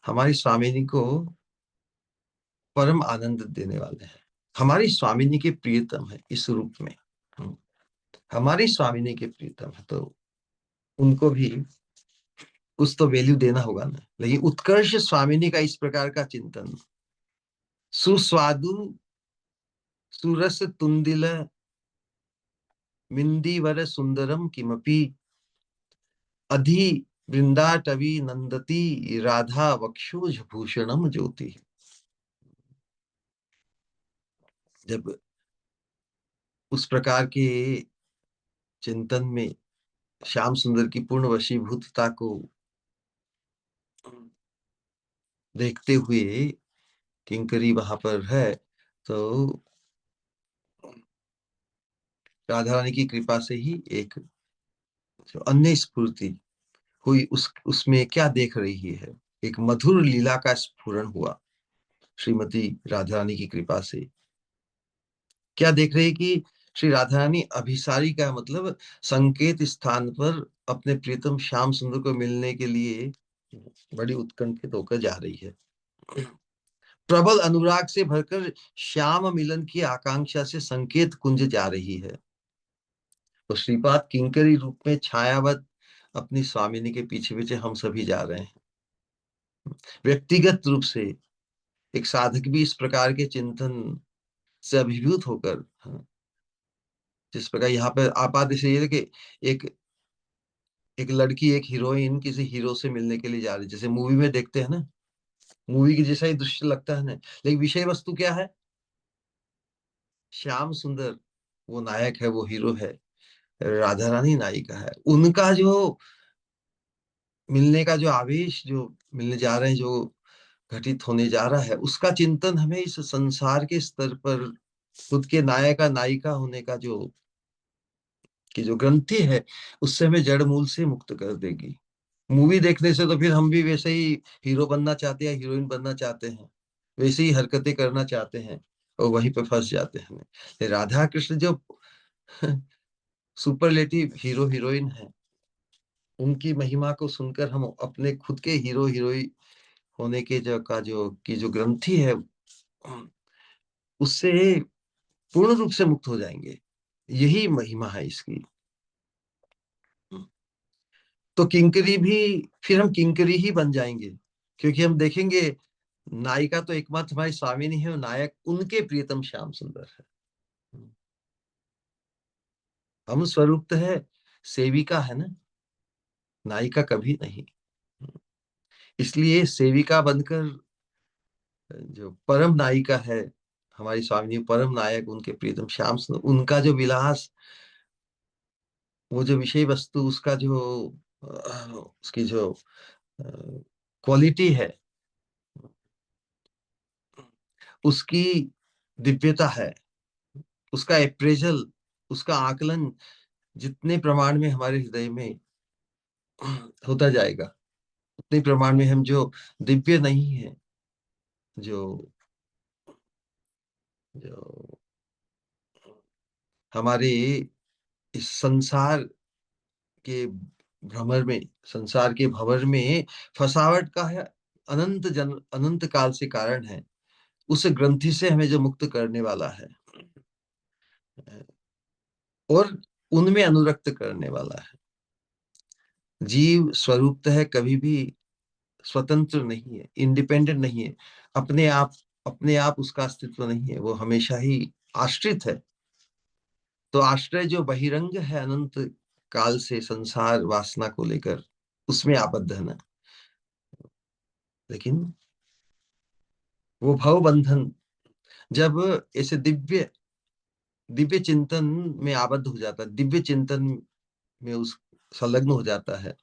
हमारी स्वामिनी को परम आनंद देने वाले हैं, हमारी स्वामिनी के प्रियतम है इस रूप में। हमारी स्वामिनी के प्रियतम है, तो उनको भी कुछ तो वैल्यू देना होगा ना। लेकिन उत्कर्ष स्वामिनी का इस प्रकार का चिंतन, सुस्वादु सुरस तुंदिल मिंदीवर सुंदरम किमपि अधि वृंदाटवी नंदती राधा वक्षोज भूषणम ज्योति। जब उस प्रकार के चिंतन में श्याम सुंदर की पूर्ण वशीभूतता को देखते हुए किंकरी वहां पर है, तो राधा रानी की कृपा से ही एक जो अन्य स्फूर्ति हुई, उसमें क्या देख रही है, एक मधुर लीला का स्फुरण हुआ श्रीमती राधा रानी की कृपा से। क्या देख रही कि श्री राधा रानी अभिसारी का मतलब संकेत स्थान पर अपने प्रियतम श्याम सुंदर को मिलने के लिए बड़ी उत्कंठित होकर जा रही है, प्रबल अनुराग से भरकर श्याम मिलन की आकांक्षा से संकेत कुंज जा रही है। तो श्रीपाद किंकरी रूप में छायावत अपनी स्वामिनी के पीछे पीछे हम सभी जा रहे हैं। व्यक्तिगत रूप से एक साधक भी इस प्रकार के चिंतन से अभिभूत होकर, हाँ, जिस प्रकार यहाँ पर आपात इसे ये है कि एक एक लड़की, एक हीरोइन किसी हीरो से मिलने के लिए जा रही है, जैसे मूवी में देखते हैं ना, मूवी की जैसा ही दृश्य लगता है ना, लेकिन विषय वस्तु क्या है, श्याम सुंदर वो नायक है, वो हीरो है, राधा रानी नायिका है। उनका जो मिलने का जो आवेश, जो मिलने जा रहे हैं, जो घटित होने जा रहा है, उसका चिंतन हमें इस संसार के स्तर पर खुद के नायका नायिका होने का जो की जो ग्रंथि है, उससे हमें जड़ मूल से मुक्त कर देगी। मूवी देखने से तो फिर हम भी वैसे ही हीरो बनना चाहते हैं, हीरोइन बनना चाहते हैं, वैसे ही हरकतें करना चाहते हैं, और वहीं पे फंस जाते हैं। राधा कृष्ण जो सुपरलेटिव हीरो हीरोइन है, उनकी महिमा को सुनकर हम अपने खुद के हीरो हीरोइन होने के जो ग्रंथि है, उससे पूर्ण रूप से मुक्त हो जाएंगे। यही महिमा है इसकी। तो किंकरी भी, फिर हम किंकरी ही बन जाएंगे, क्योंकि हम देखेंगे नायिका तो एकमात्र हमारी स्वामिनी है और नायक उनके प्रियतम श्याम सुंदर है। हम स्वरूप है सेविका है ना, नायिका कभी नहीं। इसलिए सेविका बनकर जो परम नायिका है हमारी स्वामिनी, परम नायक उनके प्रियतम श्याम सुंदर, उनका जो विलास, वो जो विषय वस्तु, उसका जो उसकी जो क्वालिटी है, उसकी दिव्यता है, उसका अप्रेजल, उसका आकलन जितने प्रमाण में हमारे हृदय में होता जाएगा, उतने प्रमाण में हम जो दिव्य नहीं है, जो जो हमारे इस संसार के भ्रमर में, संसार के भंवर में फसावट का है, अनंत काल से कारण है, उस ग्रंथि से हमें जो मुक्त करने वाला है और उनमें अनुरक्त करने वाला है। जीव स्वरूप है कभी भी स्वतंत्र नहीं है, इंडिपेंडेंट नहीं है, अपने आप उसका अस्तित्व नहीं है, वो हमेशा ही आश्रित है। तो आश्रय जो बहिरंग है अनंत काल से संसार वासना को लेकर, उसमें आबद्ध है ना। लेकिन वो भव बंधन जब ऐसे दिव्य दिव्य चिंतन में आबद्ध हो जाता है, दिव्य चिंतन में उस संलग्न हो जाता है,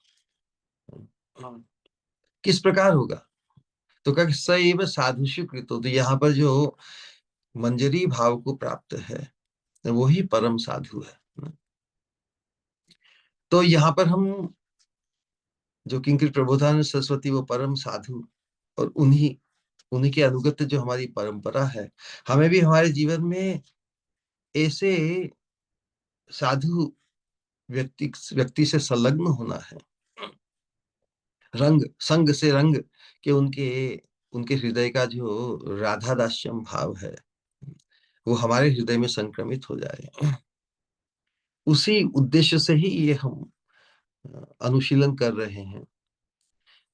किस प्रकार होगा? तो कह सैव साधुषु कृतो, तो यहाँ पर जो मंजरी भाव को प्राप्त है वही परम साधु है। तो यहाँ पर हम जो किंकर प्रबोधानंद सरस्वती, वो परम साधु, और उन्हीं उन्हीं के अनुगत्य जो हमारी परंपरा है, हमें भी हमारे जीवन में ऐसे साधु व्यक्ति से संलग्न होना है, रंग संग से रंग के उनके उनके हृदय का जो राधा दास्यम भाव है वो हमारे हृदय में संक्रमित हो जाए। उसी उद्देश्य से ही ये हम अनुशीलन कर रहे हैं।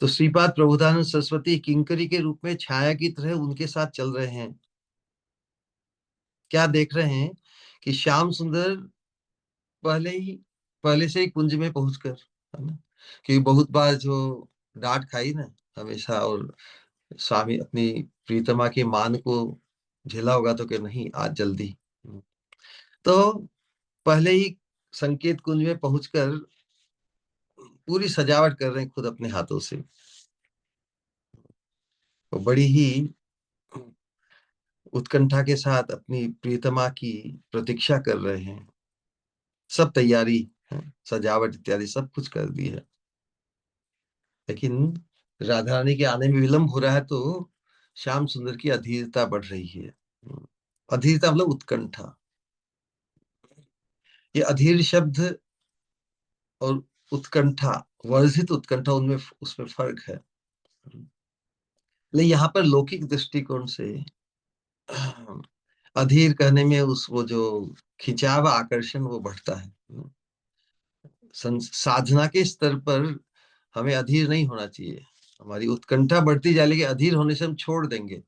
तो श्रीपाद प्रबोधानंद सरस्वती किंकरी के रूप में छाया की तरह उनके साथ चल रहे हैं। क्या देख रहे हैं कि श्याम सुंदर पहले ही पहले से ही कुंज में पहुंचकर, है ना, कि बहुत बार जो डांट खाई ना हमेशा, और स्वामी अपनी प्रीतमा के मान को झेला होगा, तो कि नहीं आज जल्दी। तो पहले ही संकेत कुंज में पहुंचकर पूरी सजावट कर रहे हैं खुद अपने हाथों से। तो बड़ी ही उत्कंठा के साथ अपनी प्रियतमा की प्रतीक्षा कर रहे हैं। सब तैयारी है, सजावट इत्यादि सब कुछ कर दी है, लेकिन राधा रानी के आने में विलंब हो रहा है, तो श्याम सुंदर की अधीरता बढ़ रही है। अधीरता मतलब उत्कंठा। ये अधीर शब्द और उत्कंठा, वर्धित उत्कंठा, उनमें उसमें फर्क है। लेकिन यहाँ पर लौकिक दृष्टिकोण से अधीर कहने में उस वो जो खिंचाव आकर्षण वो बढ़ता है। साधना के स्तर पर हमें अधीर नहीं होना चाहिए, हमारी उत्कंठा बढ़ती जाए, लेकिन अधीर होने से हम छोड़ देंगे।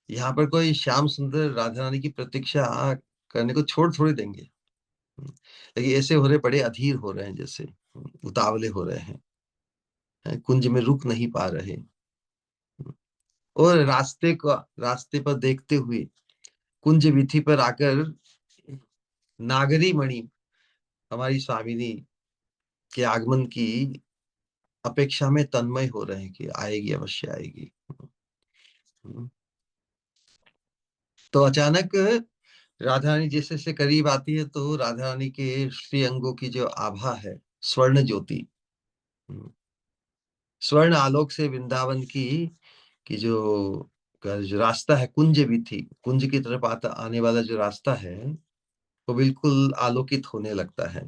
यहाँ पर कोई श्याम सुंदर राधा रानी की प्रतीक्षा करने को छोड़ थोड़ी देंगे। लेकिन ऐसे हो रहे, बड़े अधीर हो रहे हैं, जैसे उतावले हो रहे हैं, कुंज में रुक नहीं पा रहे, और रास्ते पर देखते हुए कुंज वीथी पर आकर नागरी मणि हमारी स्वामिनी के आगमन की अपेक्षा में तन्मय हो रहे हैं कि आएगी, अवश्य आएगी। तो अचानक राधा रानी जैसे से करीब आती है, तो राधा रानी के श्री अंगों की जो आभा है, स्वर्ण ज्योति, स्वर्ण आलोक से वृंदावन की जो रास्ता है, कुंज भी थी, कुंज की तरफ आने वाला जो रास्ता है वो बिल्कुल आलोकित होने लगता है।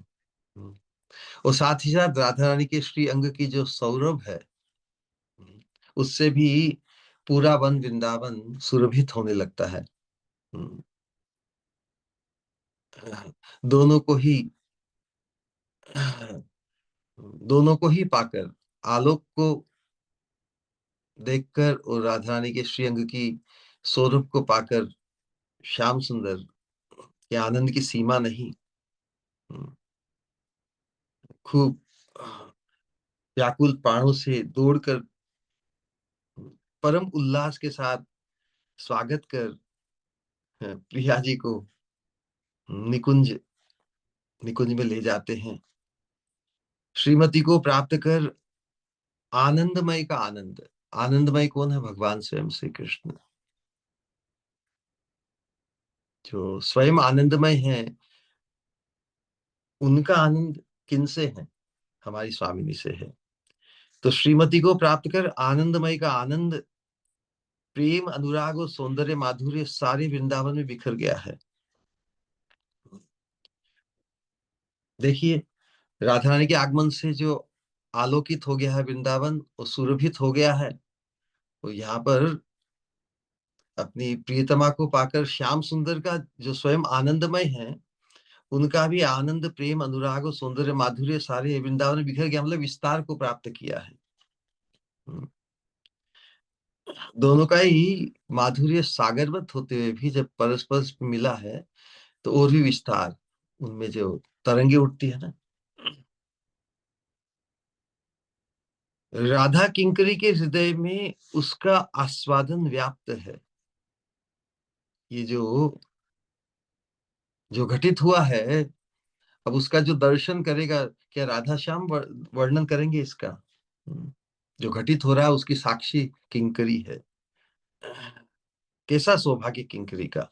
और साथ ही साथ राधा रानी के श्री अंग की जो सौरभ है, उससे भी पूरा वन वृंदावन सुरभित होने लगता है। दोनों को ही दोनों को ही पाकर, आलोक को देखकर और राधा रानी के श्रीअंग की सौरभ को पाकर श्याम सुंदर के आनंद की सीमा नहीं। खूब व्याकुल प्राणों से दौड़कर परम उल्लास के साथ स्वागत कर प्रिया जी को निकुंज निकुंज में ले जाते हैं। श्रीमती को प्राप्त कर आनंदमय का आनंद, आनंदमय कौन है? भगवान स्वयं श्री कृष्ण, जो स्वयं आनंदमय है। उनका आनंद किनसे है? हमारी स्वामिनी से है। तो श्रीमती को प्राप्त कर आनंदमय का आनंद, प्रेम अनुराग और सौंदर्य माधुर्य सारे वृंदावन में बिखर गया है। देखिए, राधा रानी के आगमन से जो आलोकित हो गया है वृंदावन और सुरभित हो गया है, तो यहाँ पर अपनी प्रियतमा को पाकर श्याम सुंदर का जो स्वयं आनंदमय है, उनका भी आनंद प्रेम अनुराग और सौंदर्य माधुर्य सारे वृंदावन में बिखर गया, मतलब विस्तार को प्राप्त किया है। हम्म। दोनों का ही माधुर्य सागरवत होते हुए भी जब परस्पर मिला है, तो और भी विस्तार, उनमें जो तरंगे उठती है ना। राधा किंकरी के हृदय में उसका आस्वादन व्याप्त है। ये जो घटित हुआ है, अब उसका जो दर्शन करेगा, क्या राधा श्याम वर्णन करेंगे इसका? हम्म। जो घटित हो रहा है उसकी साक्षी किंकरी है। कैसा सौभाग्य किंकरी का!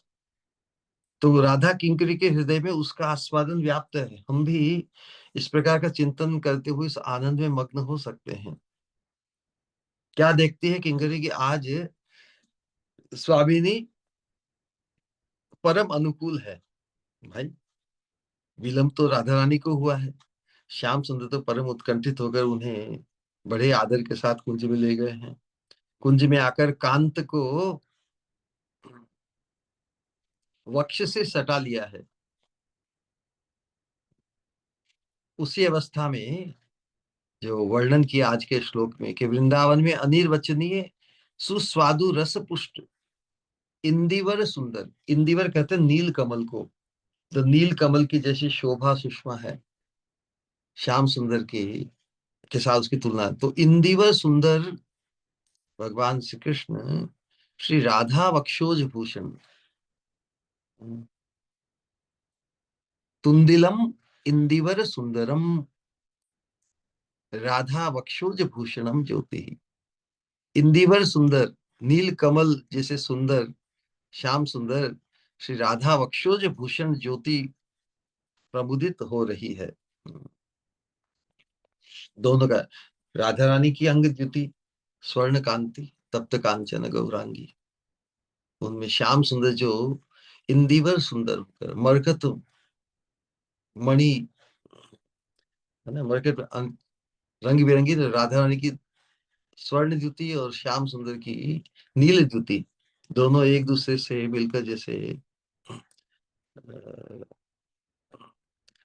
तो राधा किंकरी के हृदय में उसका आस्वादन व्याप्त है। हम भी इस प्रकार का चिंतन करते हुए इस आनंद में मग्न हो सकते हैं। क्या देखती है किंकरी की आज स्वामिनी परम अनुकूल है। भाई, विलंब तो राधा रानी को हुआ है, श्याम सुंदर तो परम उत्कंठित होकर उन्हें बड़े आदर के साथ कुंज में ले गए हैं। कुंज में आकर कांत को वक्ष से सटा लिया है। उसी अवस्था में जो वर्णन किया आज के श्लोक में, कि वृंदावन में अनिर्वचनीय सुस्वादु रस पुष्ट इंदिवर सुंदर, इंदिवर कहते हैं नील कमल को, तो नील कमल की जैसी शोभा सुषमा है श्याम सुंदर की के साथ उसकी तुलना, तो इंदिवर सुंदर भगवान श्री कृष्ण श्री राधा वक्षोज भूषण, तुंदिलम इंदिवर सुंदरम राधा वक्षोज भूषणम ज्योति। इंदिवर सुंदर, नील कमल जैसे सुंदर श्याम सुंदर श्री राधा वक्षोज भूषण ज्योति प्रमुदित हो रही है। दोनों का, राधा रानी की अंग द्युति स्वर्ण कांति तप्त कांचन गौरांगी, उनमें श्याम सुंदर जो इंदिवर सुंदर होकर मरकत मणि है ना, मरकत रंग बिरंगी, राधा रानी की स्वर्ण द्युति और श्याम सुंदर की नील द्युति, दोनों एक दूसरे से मिलकर जैसे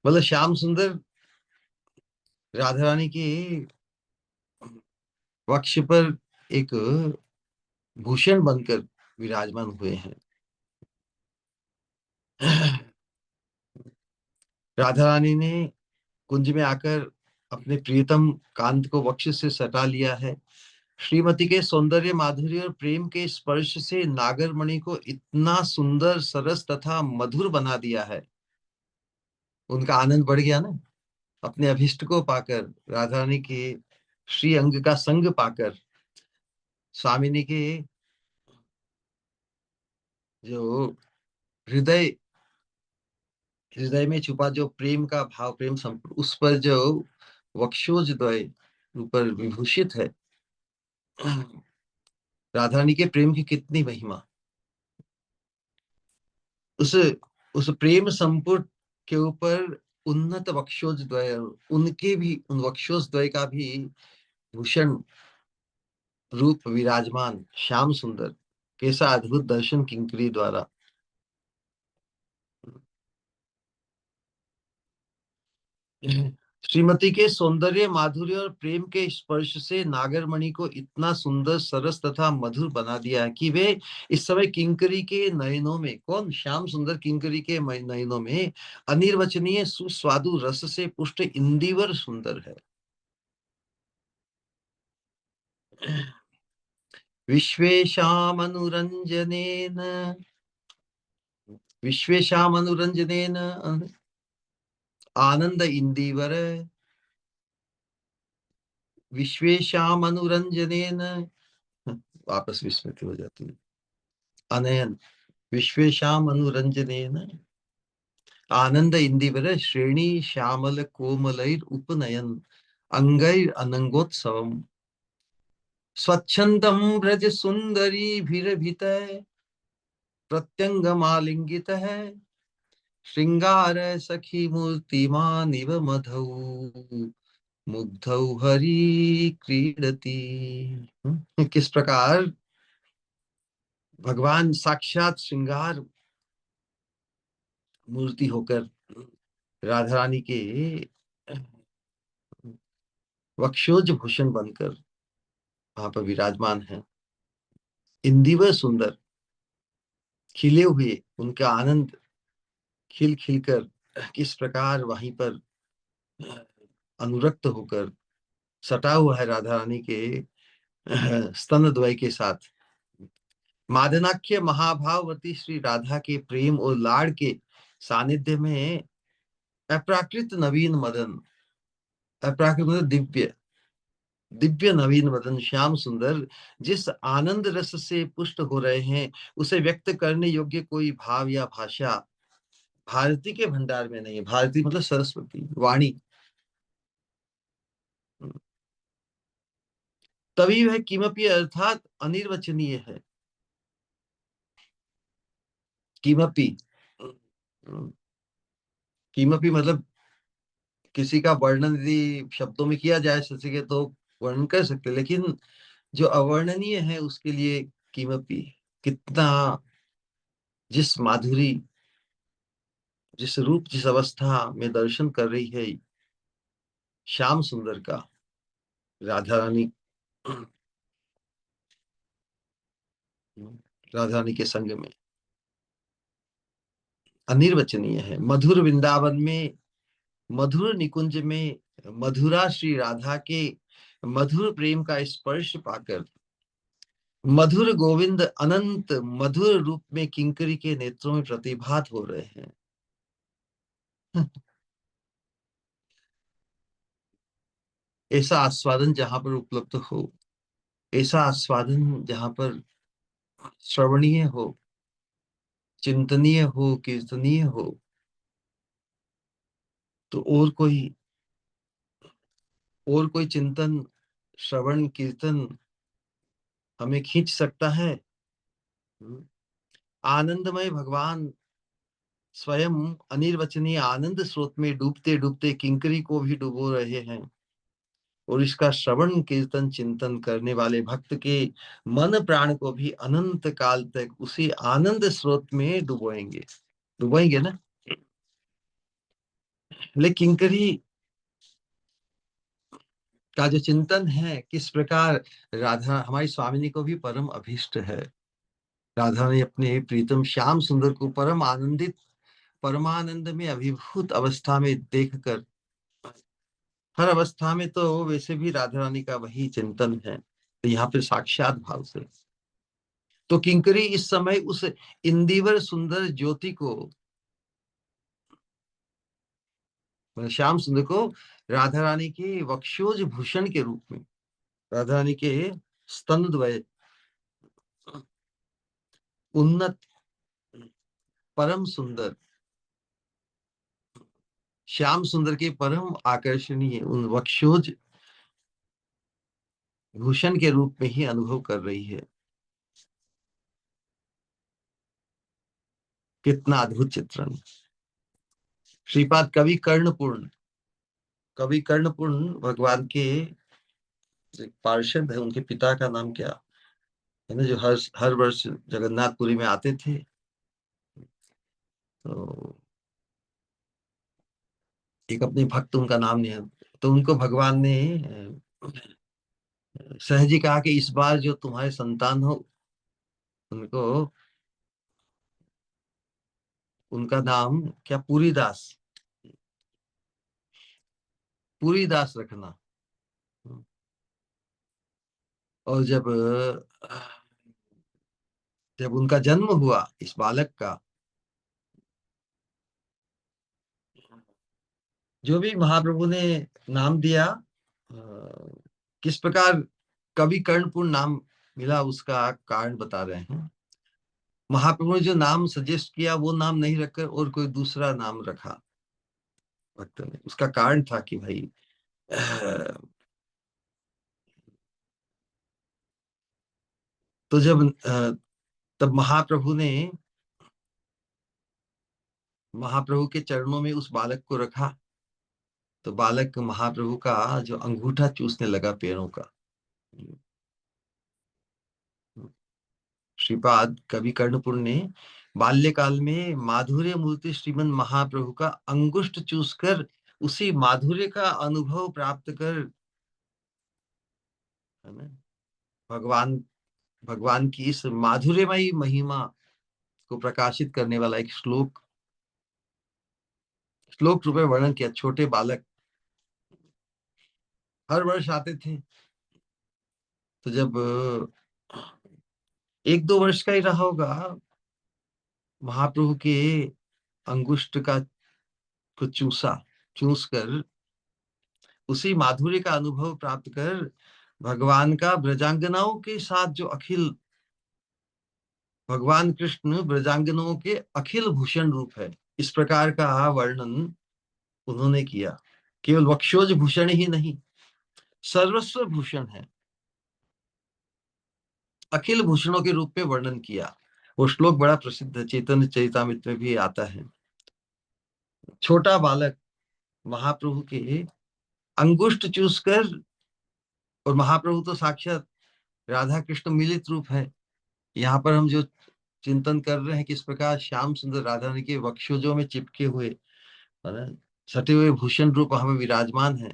मतलब श्याम सुंदर राधा रानी के वक्ष पर एक भूषण बनकर विराजमान हुए हैं। राधा रानी ने कुंज में आकर अपने प्रियतम कांत को वक्ष से सटा लिया है। श्रीमती के सौंदर्य माधुर्य और प्रेम के स्पर्श से नागरमणि को इतना सुंदर सरस तथा मधुर बना दिया है, उनका आनंद बढ़ गया ना। अपने अभिष्ट को पाकर, राधा रानी के श्री अंग का संग पाकर, स्वामिनी के जो हृदय हृदय में छुपा जो प्रेम का भाव, प्रेम संपूर्ण उस पर जो वक्षोज द्वय ऊपर विभूषित है, राधा रानी के प्रेम की कितनी महिमा! उस उस प्रेम संपुट के ऊपर उन्नत वक्षोज द्वय, उनके भी उन वक्षोज द्वय का भी भूषण रूप विराजमान श्याम सुंदर, कैसा अद्भुत दर्शन किंकरी द्वारा! श्रीमती के सौंदर्य, माधुर्य और प्रेम के स्पर्श से नागरमणि को इतना सुंदर, सरस तथा मधुर बना दिया है कि वे इस समय किंकरी के नयनों में, कौन, श्याम सुंदर किंकरी के नयनों में अनिर्वचनीय सुस्वादु रस से पुष्ट इंदिवर सुंदर है। विश्वेशामनुरंजनेन, विश्वेशामनुरंजनेन आनंद इंदिवर, विश्वेशामनुरंजनेन, वापस विस्मृति हो जाती है, अनयन, विश्वेशामनुरंजनेन आनंद इंदिवर श्रेणी श्यामल कोमलैर उपनयन अंगैर अनंगोत्सवम स्वच्छंदम ब्रज सुंदरी भीरभित प्रत्यंगमालिंगित है श्रृंगार सखी मूर्तिमानिव मधौ मुग्धौ हरि क्रीडति। किस प्रकार भगवान साक्षात श्रृंगार मूर्ति होकर राधा रानी के वक्षोज भूषण बनकर वहां पर विराजमान है। इंदिवर सुंदर, खिले हुए उनका आनंद खिल खिल कर किस प्रकार वहीं पर अनुरक्त होकर सटा हुआ है राधा रानी के स्तन द्वय के साथ। मादनाख्य महाभाववती श्री राधा के प्रेम और लाड़ के सानिध्य में अप्राकृत नवीन मदन, अप्राकृत मतलब दिव्य, दिव्य नवीन वदन श्याम सुंदर जिस आनंद रस से पुष्ट हो रहे हैं, उसे व्यक्त करने योग्य कोई भाव या भाषा भारती के भंडार में नहीं है। भारती मतलब सरस्वती वाणी। तभी वह किमपि अर्थात अनिर्वचनीय है। किमपि, किमपि मतलब किसी का वर्णन यदि शब्दों में किया जाए सके तो वर्णन कर सकते, लेकिन जो अवर्णनीय है उसके लिए किमपि, कितना, जिस माधुरी, जिस रूप, जिस अवस्था में दर्शन कर रही है श्याम सुंदर का राधा रानी, राधा रानी के संग में अनिर्वचनीय है। मधुर वृंदावन में, मधुर निकुंज में मधुरा श्री राधा के मधुर प्रेम का स्पर्श पाकर मधुर गोविंद अनंत मधुर रूप में किंकरी के नेत्रों में प्रतिभात हो रहे हैं। ऐसा आस्वादन जहां पर उपलब्ध हो, ऐसा आस्वादन जहां पर श्रवणीय हो, चिंतनीय हो, कीर्तनीय हो, तो और कोई चिंतन, श्रवण, कीर्तन हमें खींच सकता है। आनंदमय भगवान स्वयं अनिर्वचनीय आनंद स्रोत में डूबते डूबते किंकरी को भी डुबो रहे हैं, और इसका श्रवण कीर्तन चिंतन करने वाले भक्त के मन प्राण को भी अनंत काल तक उसी आनंद स्रोत में डुबोएंगे, डुबोएंगे ना। लेकिन किंकरी का जो चिंतन है, किस प्रकार राधा हमारी स्वामिनी को भी परम अभीष्ट है। राधा ने अपने प्रीतम श्याम सुंदर को परम आनंदित, परमानंद में अभिभूत अवस्था में देखकर, हर अवस्था में तो वैसे भी राधा रानी का वही चिंतन है, तो यहाँ पे साक्षात भाव से तो किंकरी इस समय उस इंदिवर सुंदर ज्योति को, मतलब श्याम सुंदर को राधा रानी के वक्षोज भूषण के रूप में, राधा रानी के स्तनद्वय, उन्नत, परम सुंदर, श्याम सुंदर के परम आकर्षणीय उन वक्षोज भूषण के रूप में ही अनुभव कर रही है। कितना अद्भुत चित्रण। श्रीपाद कवि कर्णपूर्ण, कवि कर्णपूर्ण भगवान के एक पार्षद है, उनके पिता का नाम क्या है ना, जो हर हर वर्ष जगन्नाथपुरी में आते थे। तो एक अपने भक्त उनका नाम नहीं है, तो उनको भगवान ने सहज ही कहा कि इस बार जो तुम्हारे संतान हो उनको, उनका नाम क्या, पूरी दास, पूरी दास रखना। और जब उनका जन्म हुआ इस बालक का, जो भी महाप्रभु ने नाम दिया, किस प्रकार कवि कर्णपुर नाम मिला उसका कारण बता रहे हैं। महाप्रभु ने जो नाम सजेस्ट किया वो नाम नहीं रखकर और कोई दूसरा नाम रखा भक्त ने। उसका कारण था कि भाई तो तब महाप्रभु के चरणों में उस बालक को रखा, तो बालक महाप्रभु का जो अंगूठा चूसने लगा पैरों का। श्रीपाद कवि कर्णपुर ने बाल्यकाल में माधुर्य मूर्ति श्रीमन महाप्रभु का अंगुष्ठ चूसकर उसी माधुर्य का अनुभव प्राप्त कर, है ना, भगवान भगवान की इस माधुर्यमयी महिमा को प्रकाशित करने वाला एक श्लोक रूप में वर्णन किया। छोटे बालक हर वर्ष आते थे, तो जब 1-2 वर्ष का ही रहा होगा, महाप्रभु के अंगुष्ठ का को चूस कर उसी माधुर्य का अनुभव प्राप्त कर भगवान का ब्रजांगनाओं के साथ जो अखिल, भगवान कृष्ण ब्रजांगनाओं के अखिल भूषण रूप है, इस प्रकार का वर्णन उन्होंने किया। केवल वक्षोज भूषण ही नहीं, सर्वस्व भूषण है, अखिल भूषणों के रूप में वर्णन किया। वो श्लोक बड़ा प्रसिद्ध है, चैतन्य चरितामृत में भी आता है। छोटा बालक महाप्रभु के अंगुष्ठ चूसकर, और महाप्रभु तो साक्षात राधा कृष्ण मिलित रूप है। यहाँ पर हम जो चिंतन कर रहे हैं, किस प्रकार श्याम सुंदर राधा रानी के वक्षोजों में चिपके हुए, है ना, सटे हुए भूषण रूप वहां में विराजमान है।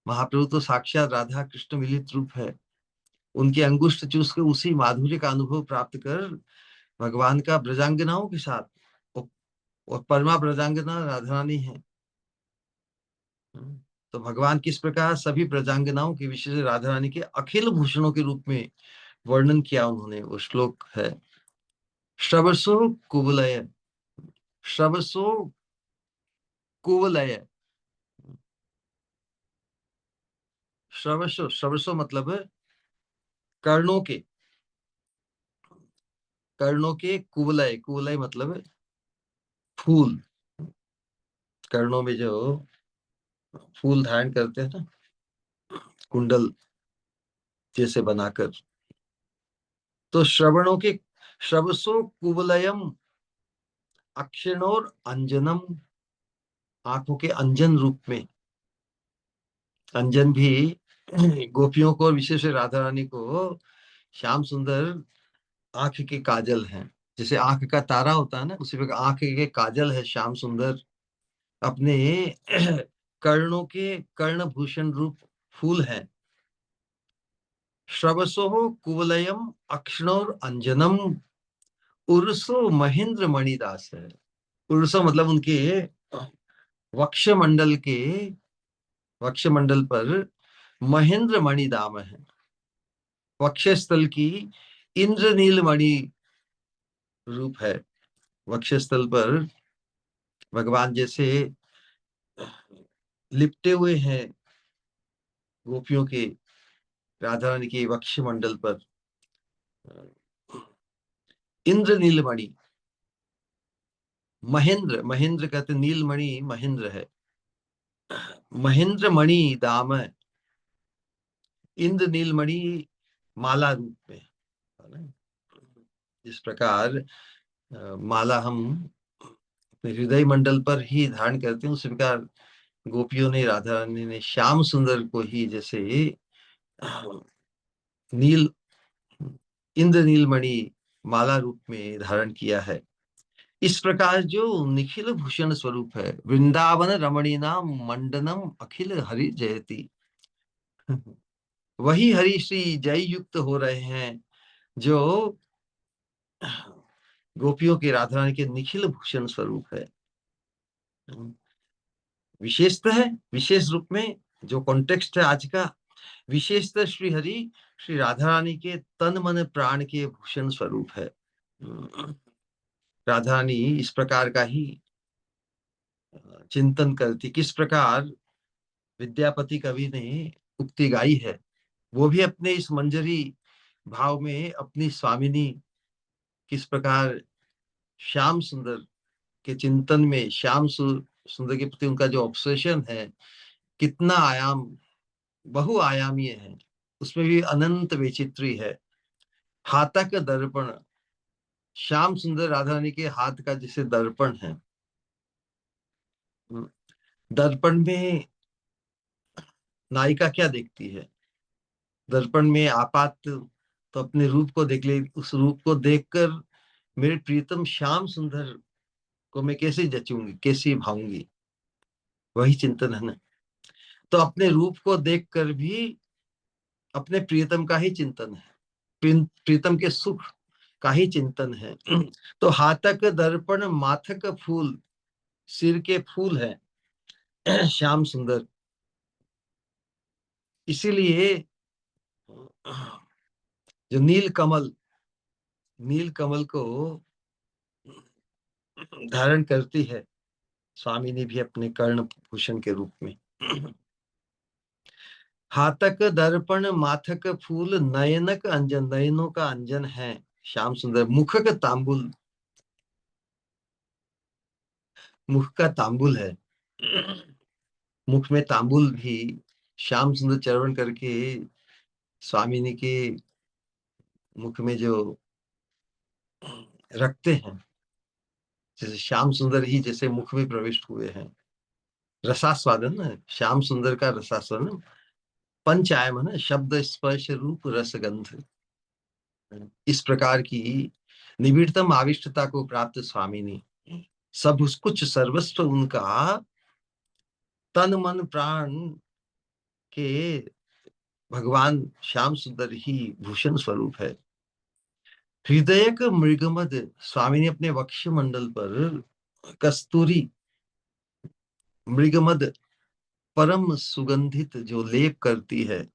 महाप्रभु तो साक्षात राधा कृष्ण मिलित रूप है। उनके अंगुष्ठ चूस कर उसी माधुर्य का अनुभव प्राप्त कर भगवान का ब्रजांगनाओं के साथ, और परमा ब्रजांगना राधा रानी है। तो भगवान किस प्रकार सभी ब्रजांगनाओं के विशेष राधा रानी के अखिल भूषणों के रूप में वर्णन किया उन्होंने, वो श्लोक है। श्रवसो कुवलय, श्रवसो कुवलय, श्रवसो मतलब कर्णों के, कर्णों के कुवलय, कुवलय मतलब फूल, कर्णों में जो फूल धारण करते हैं ना, कुंडल जैसे बनाकर, तो श्रवणों के, श्रवसो कुवलयम अक्षिणोर अंजनम, आंखों के अंजन रूप में। अंजन भी गोपियों को, विशेष राधा रानी को श्याम सुंदर आंख के काजल हैं। जैसे आंख का तारा होता है ना, उसी प्रकार आंख के काजल है श्याम सुंदर, अपने कर्णों के कर्णभूषण रूप फूल है। श्रवसो कुवलयम अक्षणोर अंजनम उर्सो महेंद्र मणिदास है। उर्सो मतलब उनके वक्ष मंडल के, वक्ष मंडल पर महेंद्र मणि दाम है। वक्षस्थल की इंद्रनील मणि रूप है। वक्षस्थल पर भगवान जैसे लिपटे हुए हैं गोपियों के, राधा रानी के वक्ष मंडल पर इंद्रनील मणि। महेंद्र, महेंद्र कहते नीलमणि महेंद्र है, महेंद्र मणि दाम, इंद्र नीलमणि माला रूप में, है ना। इस प्रकार माला हम अपने हृदय मंडल पर ही धारण करते हैं, उस प्रकार गोपियों ने, राधा रानी ने श्याम सुंदर को ही जैसे नील, इंद्र नीलमणि माला रूप में धारण किया है। इस प्रकार जो निखिल भूषण स्वरूप है, वृंदावन रमणी नाम मंडनम अखिल हरि जयति, वही हरि श्री जय युक्त हो रहे हैं जो गोपियों की राधा रानी के निखिल भूषण स्वरूप है। विशेषतः है, विशेष रूप में जो कॉन्टेक्स्ट है आज का, विशेषतः श्री हरि श्री राधा रानी के तन मन प्राण के भूषण स्वरूप है। राधा रानी इस प्रकार का ही चिंतन करती। किस प्रकार विद्यापति कवि ने उक्ति गाई है, वो भी अपने इस मंजरी भाव में अपनी स्वामिनी किस प्रकार श्याम सुंदर के चिंतन में, सुंदर के प्रति उनका जो ऑब्सेशन है, कितना आयाम बहुआयामी है, उसमें भी अनंत वैचित्री है। हाथक दर्पण, श्याम सुंदर राधा रानी के हाथ का जैसे दर्पण है। दर्पण में नायिका क्या देखती है? दर्पण में आपात तो अपने रूप को देख ले, उस रूप को देखकर मेरे प्रीतम श्याम सुंदर को मैं कैसे जचूंगी, कैसे भाऊंगी, वही चिंतन है ना। तो अपने रूप को देखकर भी अपने प्रियतम का ही चिंतन है, प्रीतम के सुख का ही चिंतन है। तो हाथक दर्पण माथक फूल, सिर के फूल है श्याम सुंदर। इसीलिए जो नील कमल को धारण करती है स्वामी ने भी अपने कर्ण भूषण के रूप में। हाथक दर्पण माथक फूल नयनक अंजन, नयनों का अंजन है श्याम सुंदर। मुखक तांबुल, मुख का तांबुल है। मुख में तांबुल भी श्याम सुंदर चर्वण करके स्वामिनी के मुख में जो रखते हैं, जैसे श्याम सुंदर ही जैसे मुख में प्रविष्ट हुए हैं। रसास्वादन ना, श्याम सुंदर का रसास्वादन पंच आयाम है ना, शब्द स्पर्श रूप रसगंध। इस प्रकार की निबिड़तम आविष्टता को प्राप्त स्वामिनी, सब कुछ सर्वस्व उनका तन मन प्राण के भगवान श्याम सुंदर ही भूषण स्वरूप है। हृदय का मृगमद, स्वामी ने अपने वक्ष मंडल पर कस्तूरी मृगमद परम सुगंधित जो लेप करती है,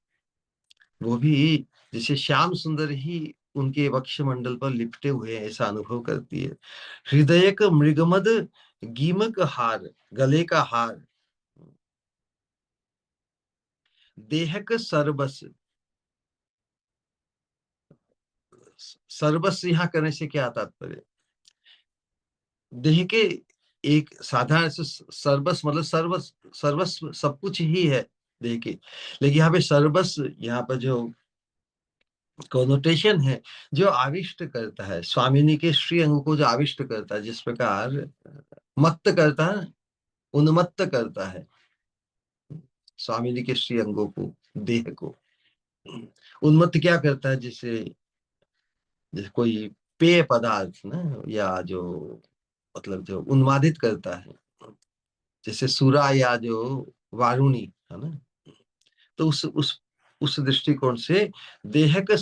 वो भी जैसे श्याम सुंदर ही उनके वक्ष मंडल पर लिपटे हुए हैं, ऐसा अनुभव करती है। हृदय का मृगमद गीमक हार, गले का हार। देह का सरबस, सर्वस्व यहाँ करने से क्या तात्पर्य? देह के एक साधारण से सर्वस्व मतलब सर्वस्व सब कुछ ही है देह के, लेकिन यहाँ पे सर्वस्व, यहाँ पर जो कोनोटेशन है, जो आविष्ट करता है स्वामिनी के श्री अंग को, जो आविष्ट करता है, जिस प्रकार मत्त करता है, उन्मत्त करता है स्वामिनी के श्री अंगों को, देह को। उन्मत्त क्या करता है? जैसे जैसे कोई पेय पदार्थ ना, या जो मतलब जो उन्मादित करता है, जैसे सुरा या जो वारुणी है ना। तो उस दृष्टिकोण से देह का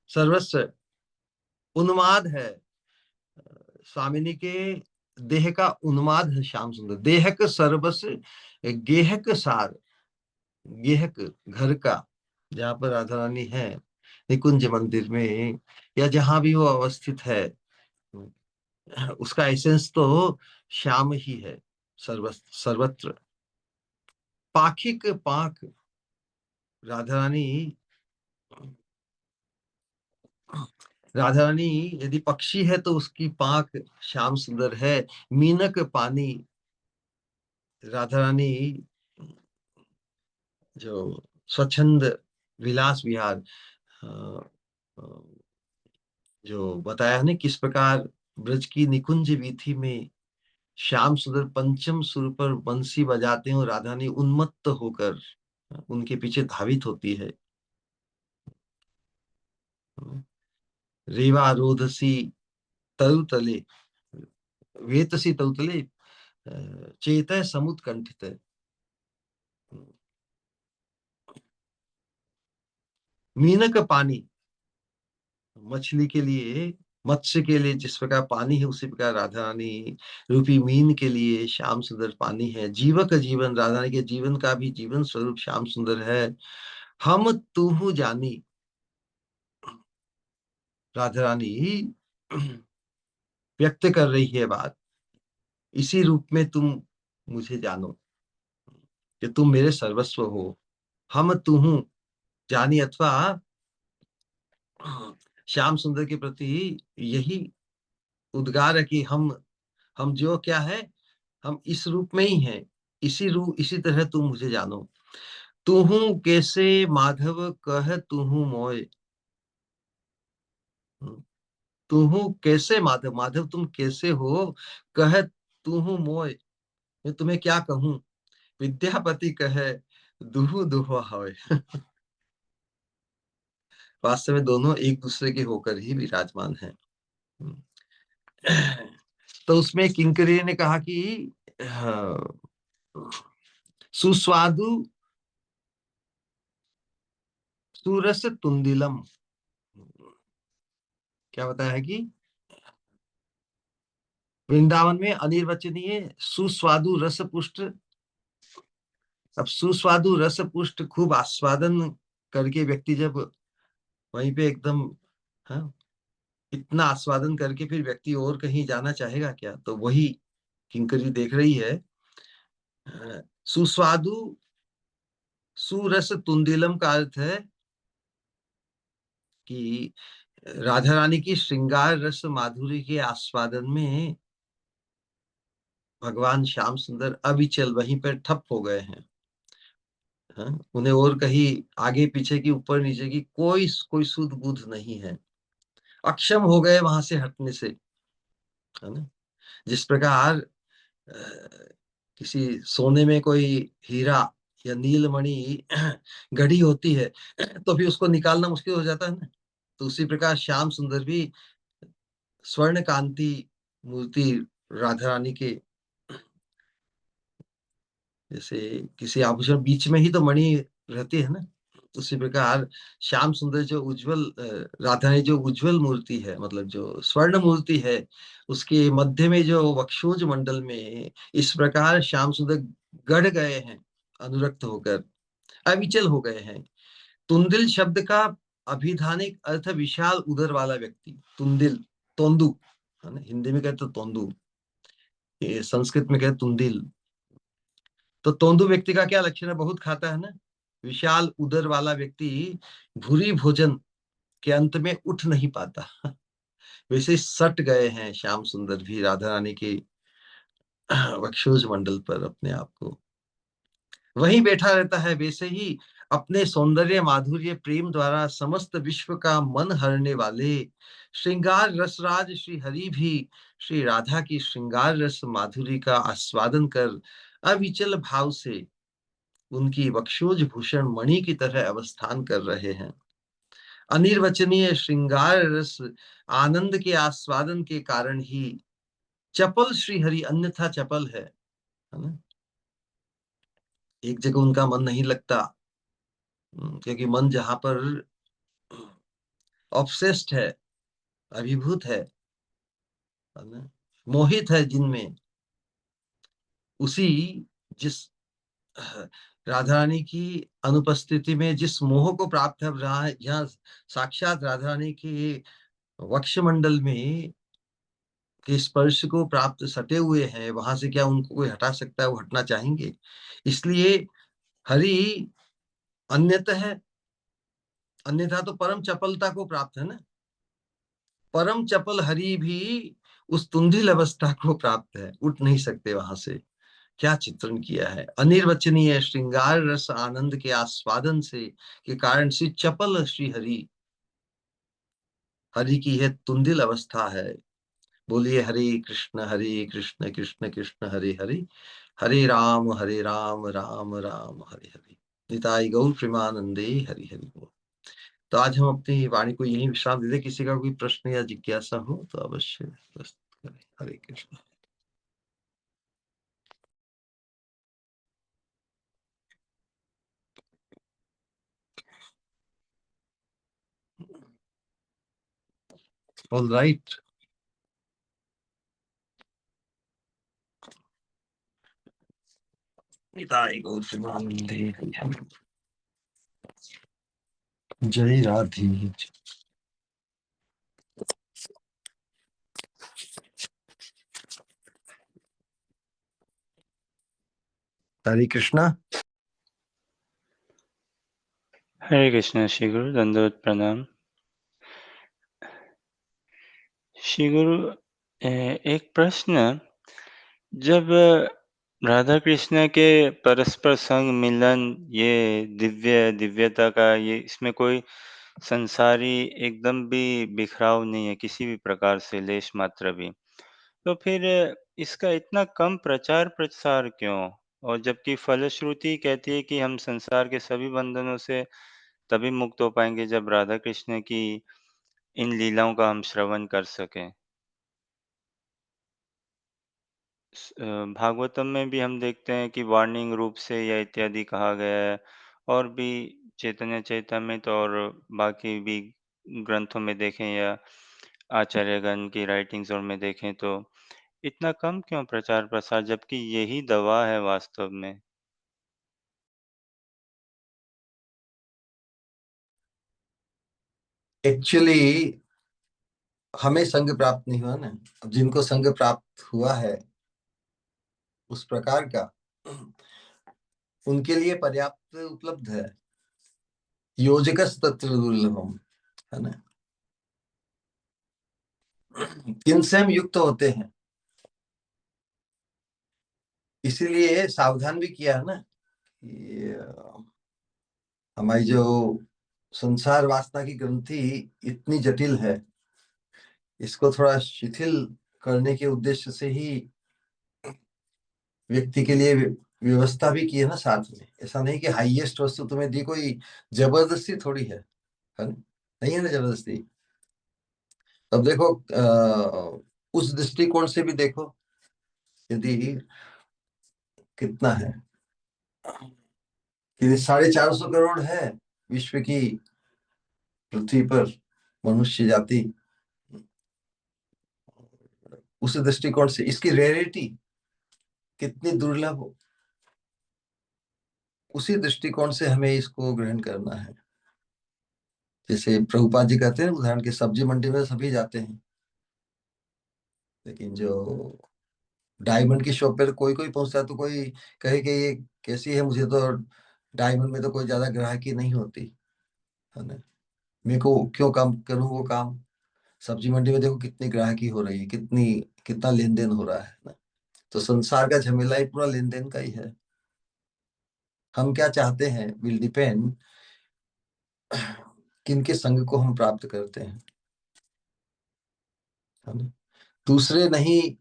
सर्वस्व उन्माद है स्वामिनी के। देह का उन्माद है श्याम सुंदर। देह का सर्वस्व गेहक सार, गेहक घर का, जहाँ पर राधा रानी है निकुंज मंदिर में, या जहां भी वो अवस्थित है, उसका एसेंस तो श्याम ही है सर्वत्र। पाखिक पाक, राधा रानी, राधा रानी यदि पक्षी है तो उसकी पाक श्याम सुंदर है। मीनक पानी, राधा रानी जो स्वच्छंद विलास विहार, अ, अ, जो बताया है ना किस प्रकार ब्रज की निकुंज वीथी में श्याम सुंदर पंचम सुर पर बंसी बजाते हैं और राधा रानी उन्मत्त होकर उनके पीछे धावित होती है। रेवा रोधसी तरुतले वेतसी तरुतले चेतः समुत्कंठित। मीनक पानी, मछली के लिए, मत्स्य के लिए जिस प्रकार पानी है उसी प्रकार राधा रानी रूपी मीन के लिए श्याम सुंदर पानी है। जीवक जीवन, राधा रानी के जीवन का भी जीवन स्वरूप श्याम सुंदर है। हम तू जानी, राधा रानी व्यक्त कर रही है बात, इसी रूप में तुम मुझे जानो कि तुम मेरे सर्वस्व हो। हम तू जानी, अथवा श्याम सुंदर के प्रति यही उद्गार है कि हम जो क्या है, हम इस रूप में ही हैं, इसी रूप इसी तरह तुम मुझे जानो। तूहू कैसे माधव कह तूहू मोय। तूहू कैसे माधव, माधव तुम कैसे हो, कह तूहू मोय, मैं तुम्हें क्या कहूं। विद्यापति कहे दुहु दुहा होय। वास्तव में दोनों एक दूसरे के होकर ही विराजमान हैं। तो उसमें किंकरी ने कहा कि हाँ, सुस्वादु सुरस तुंदिलम, क्या बताया है कि वृंदावन में अनिर्वचनीय सुस्वादु रस पुष्ट। अब सुस्वादु रस पुष्ट खूब आस्वादन करके व्यक्ति जब वहीं पे एकदम, हाँ, इतना आस्वादन करके फिर व्यक्ति और कहीं जाना चाहेगा क्या। तो वही किंकरी देख रही है। सुस्वादु सुरस तुंदिलम का अर्थ है कि राधा रानी की श्रृंगार रस माधुरी के आस्वादन में भगवान श्याम सुंदर अविचल वहीं पर ठप हो गए हैं। हाँ? उन्हें और कहीं आगे पीछे की ऊपर नीचे की कोई कोई सुध बुध नहीं है, अक्षम हो गए वहां से हटने से, है ना। जिस प्रकार किसी सोने में कोई हीरा या नीलमणि घड़ी होती है तो भी उसको निकालना मुश्किल हो जाता है ना। तो उसी प्रकार श्याम सुंदर भी स्वर्ण कांति मूर्ति राधा रानी के, जैसे किसी आभूषण बीच में ही तो मणि रहती है ना, उसी प्रकार श्याम सुंदर जो उज्जवल राधा रानी जो उज्जवल मूर्ति है, मतलब जो स्वर्ण मूर्ति है, उसके मध्य में जो वक्षोज मंडल में इस प्रकार श्याम सुंदर गड़ गए हैं, अनुरक्त होकर अविचल हो गए हैं। तुंदिल शब्द का अभिधानिक अर्थ विशाल उदर वाला व्यक्ति, तुंदिल, तोंदू, है ना, हिंदी में कहते तो तोंदू, ये संस्कृत में कहते तुंदिल। तो तोंदू व्यक्ति का क्या लक्षण है, बहुत खाता है ना। विशाल उदर वाला व्यक्ति भूरी भोजन के अंत में उठ नहीं पाता। वैसे सट गए हैं श्याम सुंदर भी राधा रानी के वक्षोज मंडल पर अपने आप को, वहीं बैठा रहता है। वैसे ही अपने सौंदर्य माधुर्य प्रेम द्वारा समस्त विश्व का मन हरने वाले श्रृंगार रसराज श्री हरि भी श्री राधा की श्रृंगार रस माधुरी का आस्वादन कर अविचल भाव से उनकी वक्षोज भूषण मणि की तरह अवस्थान कर रहे हैं। अनिर्वचनीय श्रृंगार रस आनंद के आस्वादन के कारण ही चपल श्रीहरि अन्यथा चपल है ना। एक जगह उनका मन नहीं लगता, क्योंकि मन जहां पर ऑब्सेस्ड है, अभिभूत है ना, मोहित है जिनमें, उसी जिस राधा रानी की अनुपस्थिति में जिस मोह को प्राप्त है, रहा जहाँ साक्षात राधा रानी के वक्षमंडल में के स्पर्श को प्राप्त सटे हुए हैं, वहां से क्या उनको कोई हटा सकता है, वो हटना चाहेंगे। इसलिए हरि अन्यतः है, अन्यथा तो परम चपलता को प्राप्त है ना। परम चपल हरि भी उस तुंदिल अवस्था को प्राप्त है, उठ नहीं सकते वहां से। क्या चित्रण किया है, अनिर्वचनीय श्रृंगार रस आनंद के आस्वादन से के कारण श्री चपल श्री हरि, हरि की है तुंदिल अवस्था है। बोलिए हरे कृष्ण कृष्ण कृष्ण हरे हरे, हरे राम राम राम हरे हरे। निताई गौर प्रेमानंदे हरि हरि बोल। तो आज हम अपनी वाणी को यही विश्राम दे दें। किसी का कोई प्रश्न या जिज्ञासा हो तो अवश्य प्रस्तुत करें। हरे कृष्ण। All right. निताई गौर प्रेमानंदे। जय राधे। हरे कृष्णा। हरे कृष्ण श्री गुरु, दंडवत प्रणाम। श्री गुरु, एक प्रश्न। जब राधा कृष्ण के परस्पर संग मिलन, ये दिव्यता का, ये इसमें कोई संसारी एकदम भी बिखराव नहीं है किसी भी प्रकार से, लेश मात्र भी। तो फिर इसका इतना कम प्रचार प्रसार क्यों? और जबकि फलश्रुति कहती है कि हम संसार के सभी बंधनों से तभी मुक्त हो पाएंगे जब राधा कृष्ण की इन लीलाओं का हम श्रवण कर सकें। भागवतम में भी हम देखते हैं कि वार्निंग रूप से या इत्यादि कहा गया है, और भी चैतन्य चैतामृत और बाकी भी ग्रंथों में देखें या आचार्यगण की राइटिंग्स और में देखें, तो इतना कम क्यों प्रचार प्रसार, जबकि यही दवा है वास्तव में। एक्चुअली हमें संग प्राप्त नहीं हुआ ना। अब जिनको संग प्राप्त हुआ है उस प्रकार का, उनके लिए पर्याप्त उपलब्ध है। योजकस तत्र दुर्लभम, है ना। इनसे हम युक्त होते हैं, इसीलिए सावधान भी किया है ना कि हमारी जो संसार वासना की ग्रंथि इतनी जटिल है, इसको थोड़ा शिथिल करने के उद्देश्य से ही व्यक्ति के लिए व्यवस्था भी की है ना साथ में। ऐसा नहीं कि हाईएस्ट वस्तु तुम्हें दी, कोई जबरदस्ती थोड़ी है ना? नहीं है ना जबरदस्ती। अब देखो उस दृष्टिकोण से भी देखो, यदि कितना है कि 450 करोड़ है विश्व की पृथ्वी पर मनुष्य जाति, उस दृष्टिकोण से इसकी रेयरिटी कितनी दुर्लभ हो, उसी दृष्टिकोण से हमें इसको ग्रहण करना है। जैसे प्रभुपाद जी कहते हैं उदाहरण के, सब्जी मंडी में सभी जाते हैं, लेकिन जो डायमंड की शॉप पर कोई कोई पहुंचता है तो कोई कहे कि ये कैसी है, मुझे तो डायमंड में तो कोई ज्यादा ग्राहकी नहीं होती, है ना। मेरे को क्यों काम करूं वो काम। सब्जी मंडी में देखो कितनी ग्राहकी हो रही है, कितना लेन देन हो रहा है ना। तो संसार का झमेला ही पूरा लेन देन का ही है। हम क्या चाहते हैं विल डिपेंड किनके संग को हम प्राप्त करते हैं, है ना। दूसरे नहीं,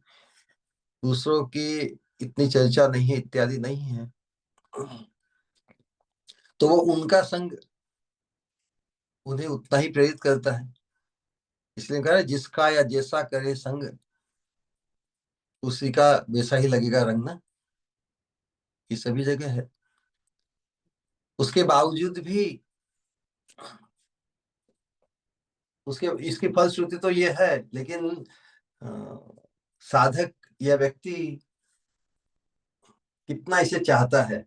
दूसरों की इतनी चर्चा नहीं, इत्यादि नहीं है, तो वो उनका संग उन्हें उतना ही प्रेरित करता है। इसलिए कह रहे जिसका या जैसा करे संग, उसी का वैसा ही लगेगा रंग ना। ये सभी जगह है। उसके बावजूद भी उसके इसकी फलश्रुति तो ये है, लेकिन अ, साधक या व्यक्ति कितना इसे चाहता है,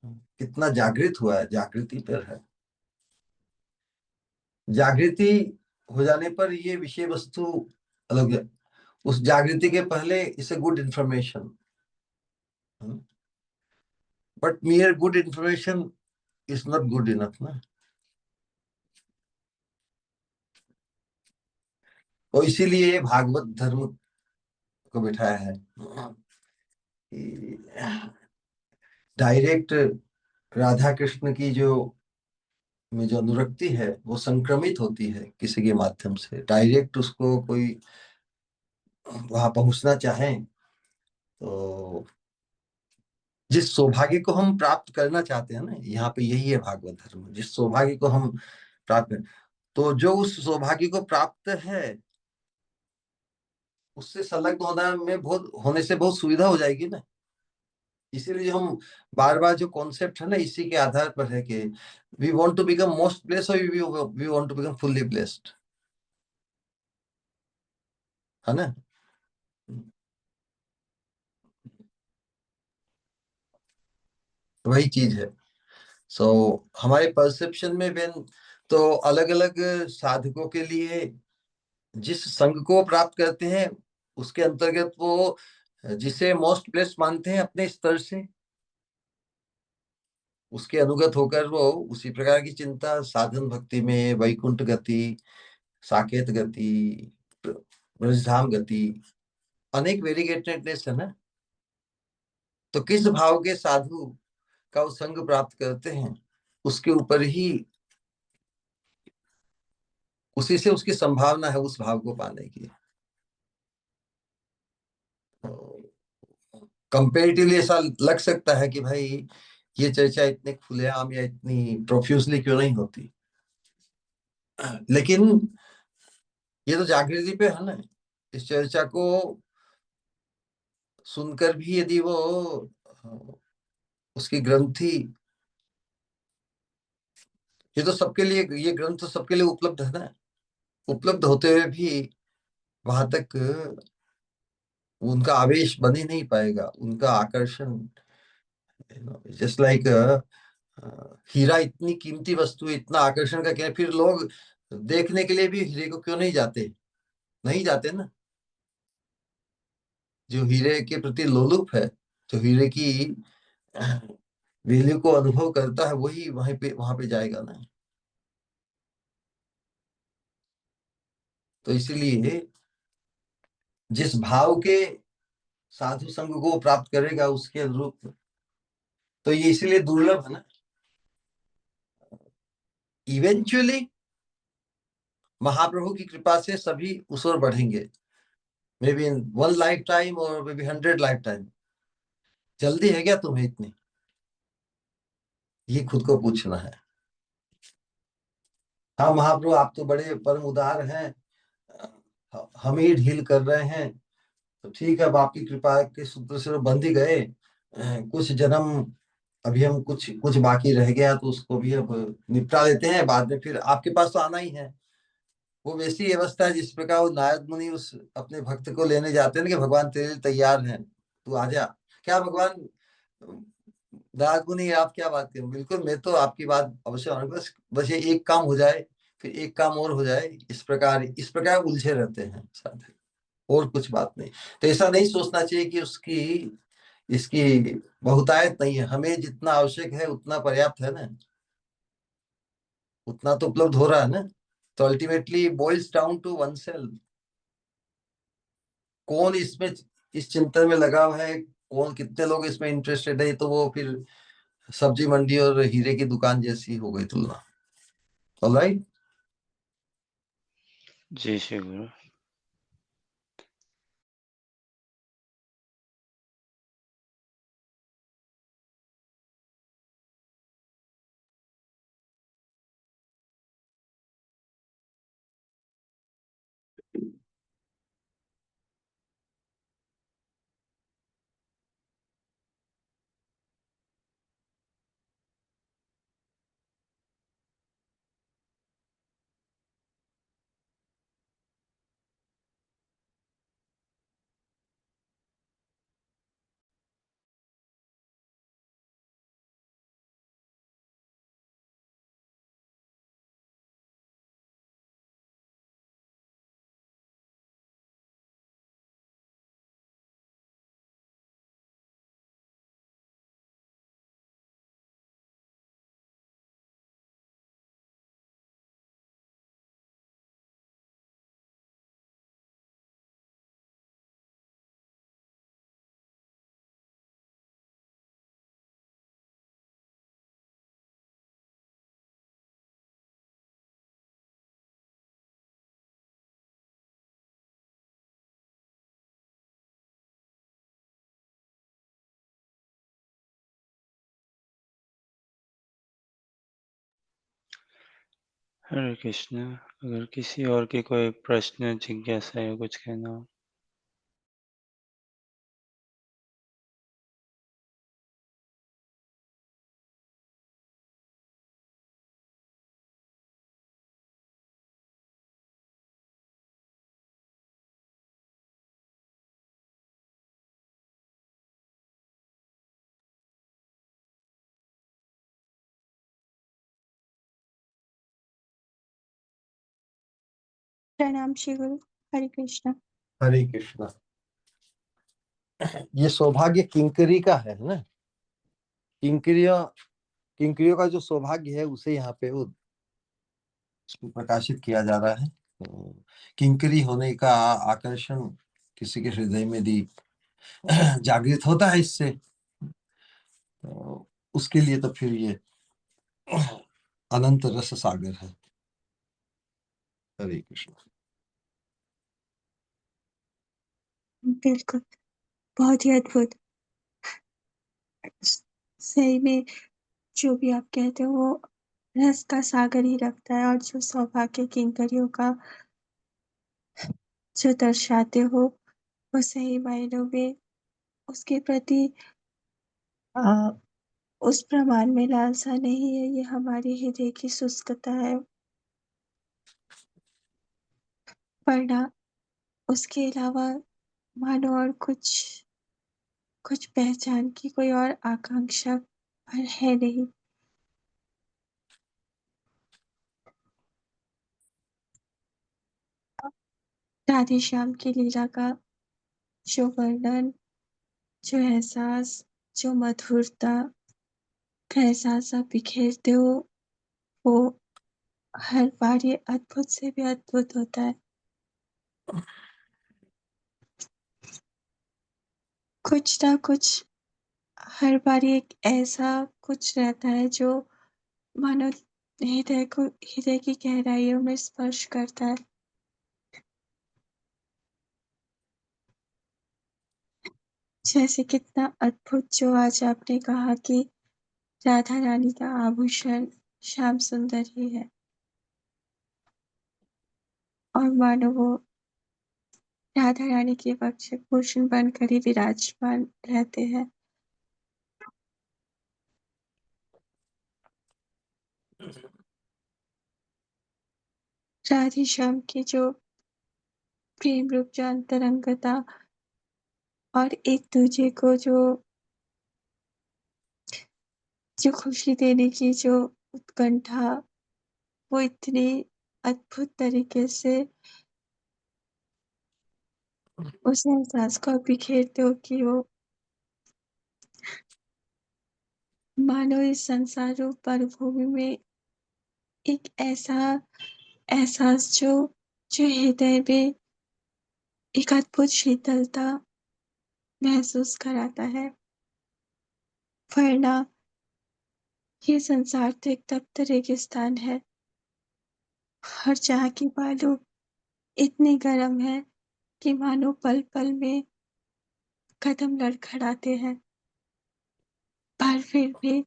कितना जागृत हुआ है, जागृति पर है। जागृति हो जाने पर ये विषय वस्तु अलग है। उस जागृति के पहले इसे good information, but मियर good information is not good enough ना। तो इसीलिए भागवत धर्म को बिठाया है कि डायरेक्ट राधा कृष्ण की जो में जो अनुरक्ति है वो संक्रमित होती है किसी के माध्यम से। डायरेक्ट उसको कोई वहां पहुंचना चाहे तो जिस सौभाग्य को हम प्राप्त करना चाहते हैं ना, यहाँ पे यही है भागवत धर्म, जिस सौभाग्य को हम प्राप्त कर, तो जो उस सौभाग्य को प्राप्त है, उससे संलग्न होने से बहुत सुविधा हो जाएगी ना। इसीलिए जो हम बार बार जो कॉन्सेप्ट है ना, इसी के आधार पर है कि we want to become most blessed, और we want to become fully blessed, है ना। वही चीज है। सो हमारे परसेप्शन में वेन, तो अलग अलग साधकों के लिए जिस संघ को प्राप्त करते हैं, उसके अंतर्गत वो जिसे मोस्ट ब्लेस्ड मानते हैं अपने स्तर से, उसके अनुगत होकर वो उसी प्रकार की चिंता, साधन भक्ति में वैकुंठ गति, साकेत गति, ब्रजधाम गति, अनेक वेरिगेटेडनेस है ना। तो किस भाव के साधु का वो संग प्राप्त करते हैं, उसके ऊपर ही, उसी से उसकी संभावना है उस भाव को पाने की। कंपेरेटिवली ऐसा लग सकता है कि भाई ये चर्चा इतने खुलेआम या इतनी प्रोफ्यूजली क्यों नहीं होती, लेकिन ये तो जागृति पे है ना। इस चर्चा को सुनकर भी यदि वो उसकी ग्रंथि, ये तो सबके लिए, ये ग्रंथ तो सबके लिए उपलब्ध है ना। उपलब्ध होते हुए भी वहां तक उनका आवेश बन ही नहीं पाएगा, उनका आकर्षण। जस्ट लाइक हीरा इतनी कीमती वस्तु है, इतना आकर्षण का क्या, फिर लोग देखने के लिए भी हीरे को क्यों नहीं जाते, नहीं जाते ना। जो हीरे के प्रति लोलुप है, जो हीरे की वैल्यू को अनुभव करता है, वही वहां पे जाएगा ना। तो इसीलिए जिस भाव के साधु संग को प्राप्त करेगा, उसके अनुरूप, तो ये इसीलिए दुर्लभ है ना। इवेंचुअली महाप्रभु की कृपा से सभी उस ओर बढ़ेंगे, may be in 1 life time और मे बी 100 लाइफ टाइम। जल्दी है क्या तुम्हें इतनी, ये खुद को पूछना है। हाँ महाप्रभु, आप तो बड़े परम उदार हैं, हम ही ढील कर रहे हैं, तो ठीक है, अब आपकी कृपा के सूत्र से वो बंध ही गए। कुछ जन्म अभी हम, कुछ कुछ बाकी रह गया, तो उसको भी अब निपटा लेते हैं, बाद में फिर आपके पास तो आना ही है। वो वैसी व्यवस्था है जिस प्रकार वो नारद मुनि उस अपने भक्त को लेने जाते हैं ना, कि भगवान तेरे लिए तैयार हैं, तू आ जा। क्या भगवान, नारद मुनि आप क्या बात करें, बिल्कुल मैं तो आपकी बात अवश्य मानूंगा, बस बस ये एक काम हो जाए, फिर एक काम और हो जाए, इस प्रकार उलझे रहते हैं साधक, और कुछ बात नहीं। तो ऐसा नहीं सोचना चाहिए कि उसकी, इसकी बहुतायत नहीं है, हमें जितना आवश्यक है उतना पर्याप्त है ना, उतना तो उपलब्ध हो रहा है ना। तो ultimately boils down to one self. कौन इसमें, इस चिंतन में लगा हुआ है, कौन, कितने लोग इसमें इंटरेस्टेड है, तो वो फिर सब्जी मंडी और हीरे की दुकान जैसी हो गई तुलना। ऑलराइट। जी श्री गुरु। हरे कृष्णा। अगर किसी और के कोई प्रश्न, जिज्ञासा या कुछ कहना हो? प्रणाम श्री गुरु। हरे कृष्णा। हरे कृष्णा। ये सौभाग्य किंकरी का है ना। किंकरियों किंकरियों का जो सौभाग्य है उसे यहाँ पे वो प्रकाशित किया जा रहा है। तो किंकरी होने का आकर्षण किसी के हृदय में दी जागृत होता है इससे। तो उसके लिए तो फिर ये अनंत रस सागर है। हरे कृष्ण। बिल्कुल, बहुत ही अद्भुत। सही में जो भी आप कहते हो वो रस का सागर ही रखता है, और जो सौभाग्य किंकरियों का जो दर्शाते हो वो सही मायनों में उसके प्रति अ, उस प्रमाण में लालसा नहीं है, ये हमारे हृदय की शुष्कता है। वरना उसके अलावा मानो और कुछ पहचान की कोई और आकांक्षा है नहीं। राधे श्याम की लीला का जो वर्णन, जो एहसास, जो मधुरता का एहसास आप बिखेरते हो, वो हर बार ये अद्भुत से भी अद्भुत होता है। कुछ ना कुछ हर बार एक ऐसा कुछ रहता है जो मानो हृदय की गहराइयों में स्पर्श करता है। जैसे कितना अद्भुत जो आज आपने कहा कि राधा रानी का आभूषण श्याम सुंदर ही है, और मानो वो राधा रानी के वक्ष भूषण बनकर ही विराजमान रहते हैं। राधे श्याम की जो प्रेम रूप, जो अंतरंगता और एक दूजे को जो खुशी देने की जो उत्कंठा, वो इतनी अद्भुत तरीके से उस एहसास को आप बिखेरते हो कि वो मानो इस संसार रूप मरुभूमि में एक ऐसा एहसास जो हृदय में एक अद्भुत शीतलता महसूस कराता है। वरना ये संसार तो एक तप्त रेगिस्तान है, और जहाँ की बालू इतनी गर्म है कि मानो पल-पल में कदम लड़खड़ाते हैं। पर फिर भी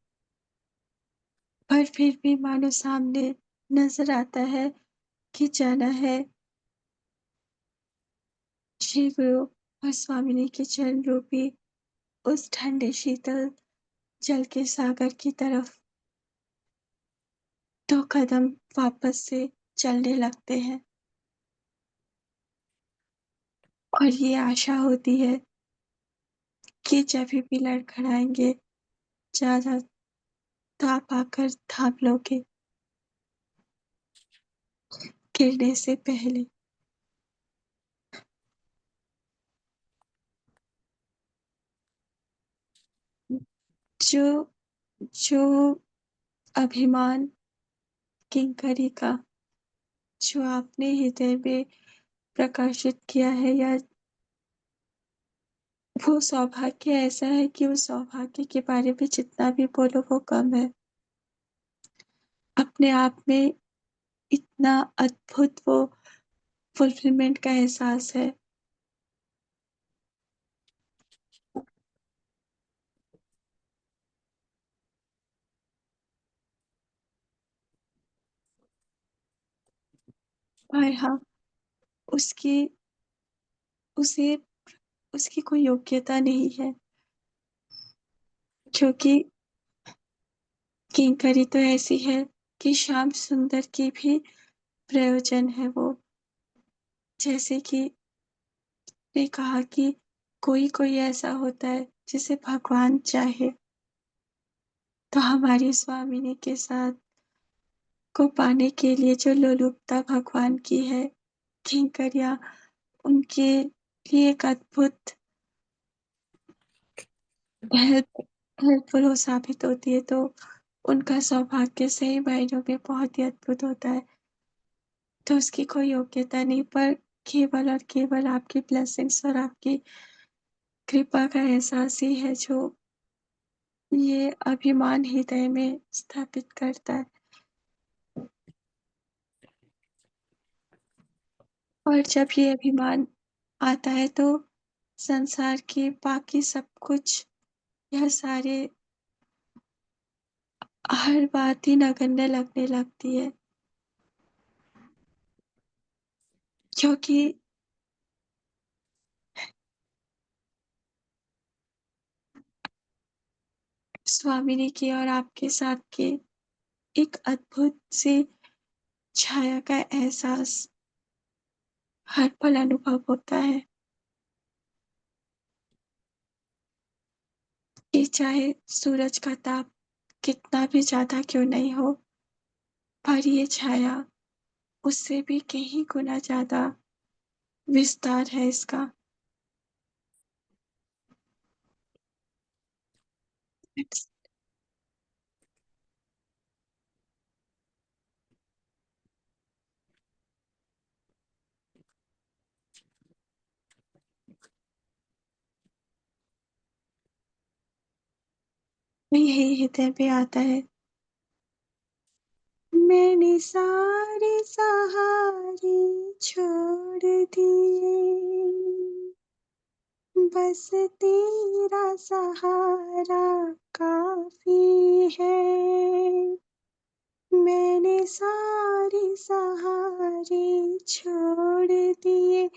पर फिर भी मानो सामने नज़र आता है कि जाना है श्री गुरु और स्वामिनी के चरण रूपी उस ठंडे शीतल जल के सागर की तरफ। 2 कदम वापस से चलने लगते हैं, और ये आशा होती है कि जभी भी लड़खड़ाएँगे, ज़्यादा ताप आकर थाम लोगे, गिरने से पहले। जो जो अभिमान किंकरी का जो आपने हृदय में प्रकाशित किया है, या वो सौभाग्य ऐसा है कि उस सौभाग्य के बारे में जितना भी बोलो वो कम है। अपने आप में इतना अद्भुत वो फुलफिलमेंट का एहसास है। और हाँ, उसकी उसे उसकी कोई योग्यता नहीं है, क्योंकि किंकरी तो ऐसी है कि श्याम सुंदर की भी प्रयोजन है वो। जैसे कि ने कहा कि कोई-कोई ऐसा होता है जिसे भगवान चाहे, तो हमारी स्वामिनी के साथ को पाने के लिए जो लोलुपता भगवान की है, किंकरियाँ उनके लिए एक अद्भुत हेल्पफुल हो साबित होती है, तो उनका सौभाग्य सही मायनों में बहुत ही अद्भुत होता है। तो उसकी कोई योग्यता नहीं, पर केवल और केवल आपकी ब्लेसिंग्स और आपकी कृपा का एहसास ही है जो ये अभिमान हृदय में स्थापित करता है। और जब ये अभिमान आता है तो संसार की बाकी सब कुछ, यह सारे हर बात ही नगण्य लगने लगती है। क्योंकि स्वामिनी की और आपके साथ के एक अद्भुत सी छाया का एहसास हर पल अनुभव होता है कि चाहे सूरज का ताप कितना भी ज़्यादा क्यों नहीं हो, पर ये छाया उससे भी कहीं गुना ज़्यादा विस्तार है इसका। यही हृदय पे आता है। मैंने सारे सहारे छोड़ दिए, बस तेरा सहारा काफी है। मैंने सारे सहारे छोड़ दिए,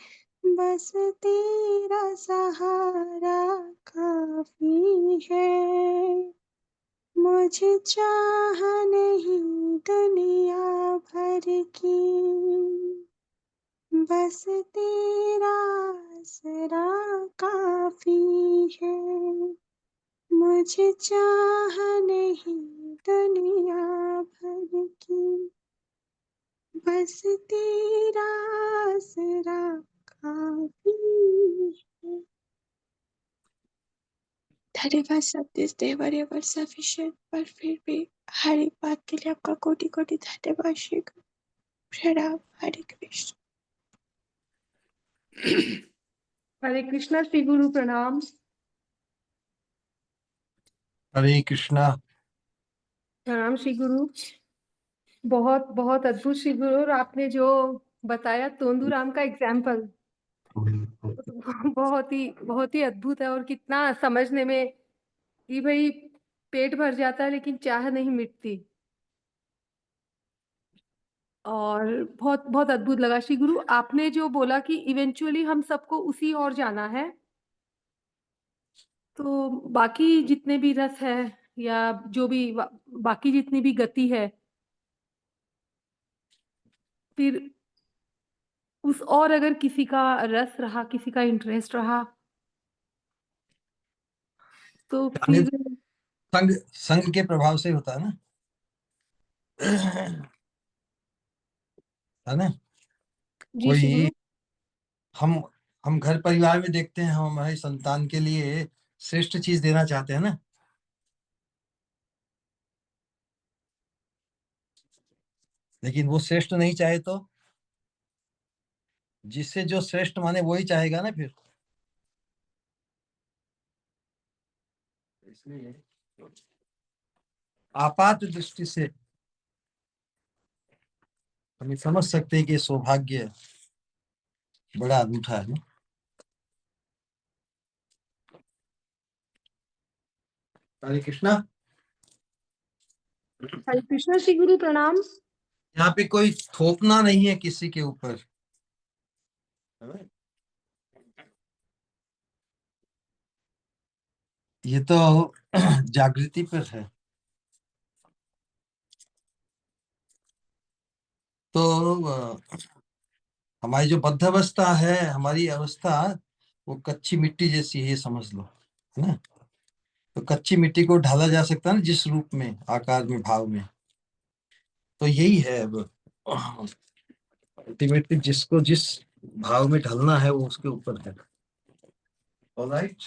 बस तेरा सहारा काफी है। मुझे चाह नहीं दुनिया भर की, बस तेरा आसरा काफी है। मुझे चाह नहीं दुनिया भर की, बस तेरा आसरा काफी है। धन्यवाद सतीश देव, whatever sufficient, पर फिर भी हर एक बात के लिए आपका कोटि-कोटि धन्यवाद श्री गुरु। प्रणाम। हरे कृष्ण। हरे कृष्णा श्री गुरु प्रणाम। हरे कृष्णा। प्रणाम श्री गुरु। बहुत बहुत अद्भुत श्री गुरु। और आपने जो बताया तोंदूराम का एग्जाम्पल बहुत ही अद्भुत है। और कितना समझने में कि भाई पेट भर जाता है लेकिन चाह नहीं मिटती। और बहुत बहुत अद्भुत लगा श्री गुरु। आपने जो बोला कि इवेंचुअली हम सबको उसी ओर जाना है, तो बाकी जितने भी रस है या जो भी बाकी जितनी भी गति है, फिर उस और अगर किसी का रस रहा, किसी का इंटरेस्ट रहा, तो यानी फिर संग संग के प्रभाव से होता है ना, है ना। जी श्री कोई गुरु। हम हम घर परिवार में देखते हैं, हम हमारी संतान के लिए श्रेष्ठ चीज देना चाहते हैं ना, लेकिन वो श्रेष्ठ नहीं चाहे तो जिससे जो श्रेष्ठ माने वही चाहेगा ना फिर। इसलिए आपात दृष्टि से हम ये समझ सकते हैं कि सौभाग्य बड़ा अनूठा है ना। हरे कृष्णा। हरे कृष्णा श्री गुरु प्रणाम। यहाँ पे कोई थोपना नहीं है किसी के ऊपर, है ना? ये तो जागृति पर है। तो हमारी जो बद्ध अवस्था है, हमारी अवस्था वो कच्ची मिट्टी जैसी है, ये समझ लो, है ना? तो कच्ची मिट्टी को ढाला जा सकता है ना, जिस रूप में, आकार में, भाव में। तो यही है अब अल्टीमेटली जिसको जिस भाव में ढलना है वो उसके ऊपर है। ऑलराइट।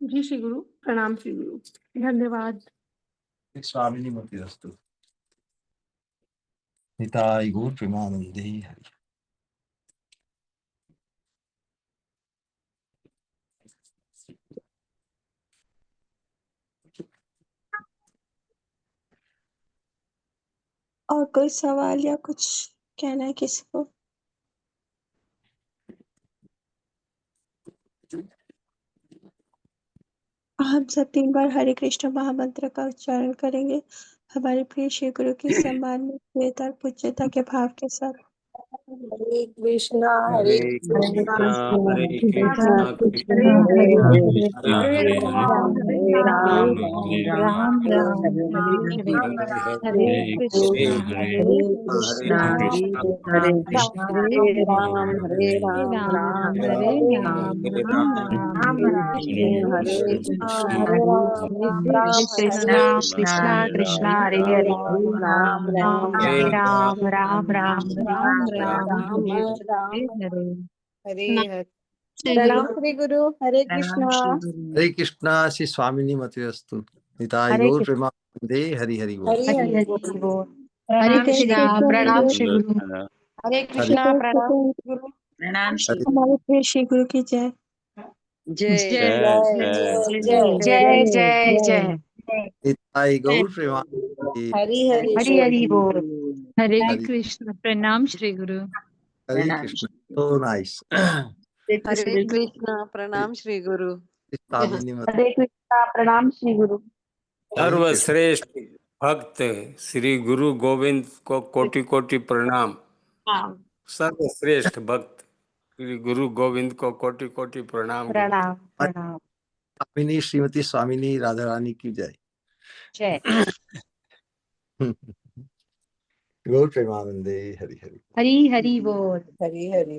जी श्री गुरु, प्रणाम श्री गुरु, धन्यवाद। स्वामिनी मतिरस्तु। निताय गौर प्रेमानंदे हरि। और कोई सवाल या कुछ कहना है किसी को? हम सब 3 बार हरे कृष्ण महामंत्र का उच्चारण करेंगे हमारे प्रिय श्री गुरु के सम्मान में, प्रियता और पूज्यता के भाव के साथ। हरे कृष्णा हरे कृष्णा कृष्णा कृष्णा कृष्णा कृष्णा हरे हरे हरे हरे हरे राम हरे राम राम राम हरे हरे हरे कृष्णा हरे कृष्णा हरे कृष्णा कृष्णा हरे राम राम हरे राम राम राम हरे हरे हरे कृष्णा कृष्णा कृष्णा हरे हरे राम राम हरे राम राम राम राम राम राम हरे राम हरे हरे हरे। प्रणाम श्री गुरु, हरे प्रणाम श्री गुरु। हरे कृष्णा श्री स्वामिनी मतिरस्तु। निताय हरे गौर कृष्ण। प्रेमानंदे हरि हरि बोल। हरि हरे हरि हरे बोल। बोल। हरे प्रणाम श्री कृष्ण राम, प्रणाम श्री हरे गुरु। हरे हरि कृष्णा, प्रणाम गुरु। प्रणाम श्री हरि। हमारे प्रिय श्री गुरु की जय। जय जय जय जय जय जय जय जय। निताय गौर प्रेमानंदे हरि हरि हरि हरि बोल। हरे हरि। कृष्ण, प्रणाम श्री गुरु। हरे प्रणाम कृष्ण। तो नाइस। हरे कृष्णा प्रणाम श्री गुरु। स्वामिनी मत। हरे कृष्णा, प्रणाम श्री गुरु। हरे कृष्ण। सर्वश्रेष्ठ भक्त श्री गुरु गोविंद को कोटि कोटि प्रणाम। सर्वश्रेष्ठ भक्त श्री गुरु गोविंद को कोटि कोटि प्रणाम। गुरु प्रणाम प्रणाम। स्वामिनी श्रीमती स्वामिनी राधा रानी की जय। जय। गौर प्रेमानंदे हरि हरि। हरि हरि बोल। हरि हरि।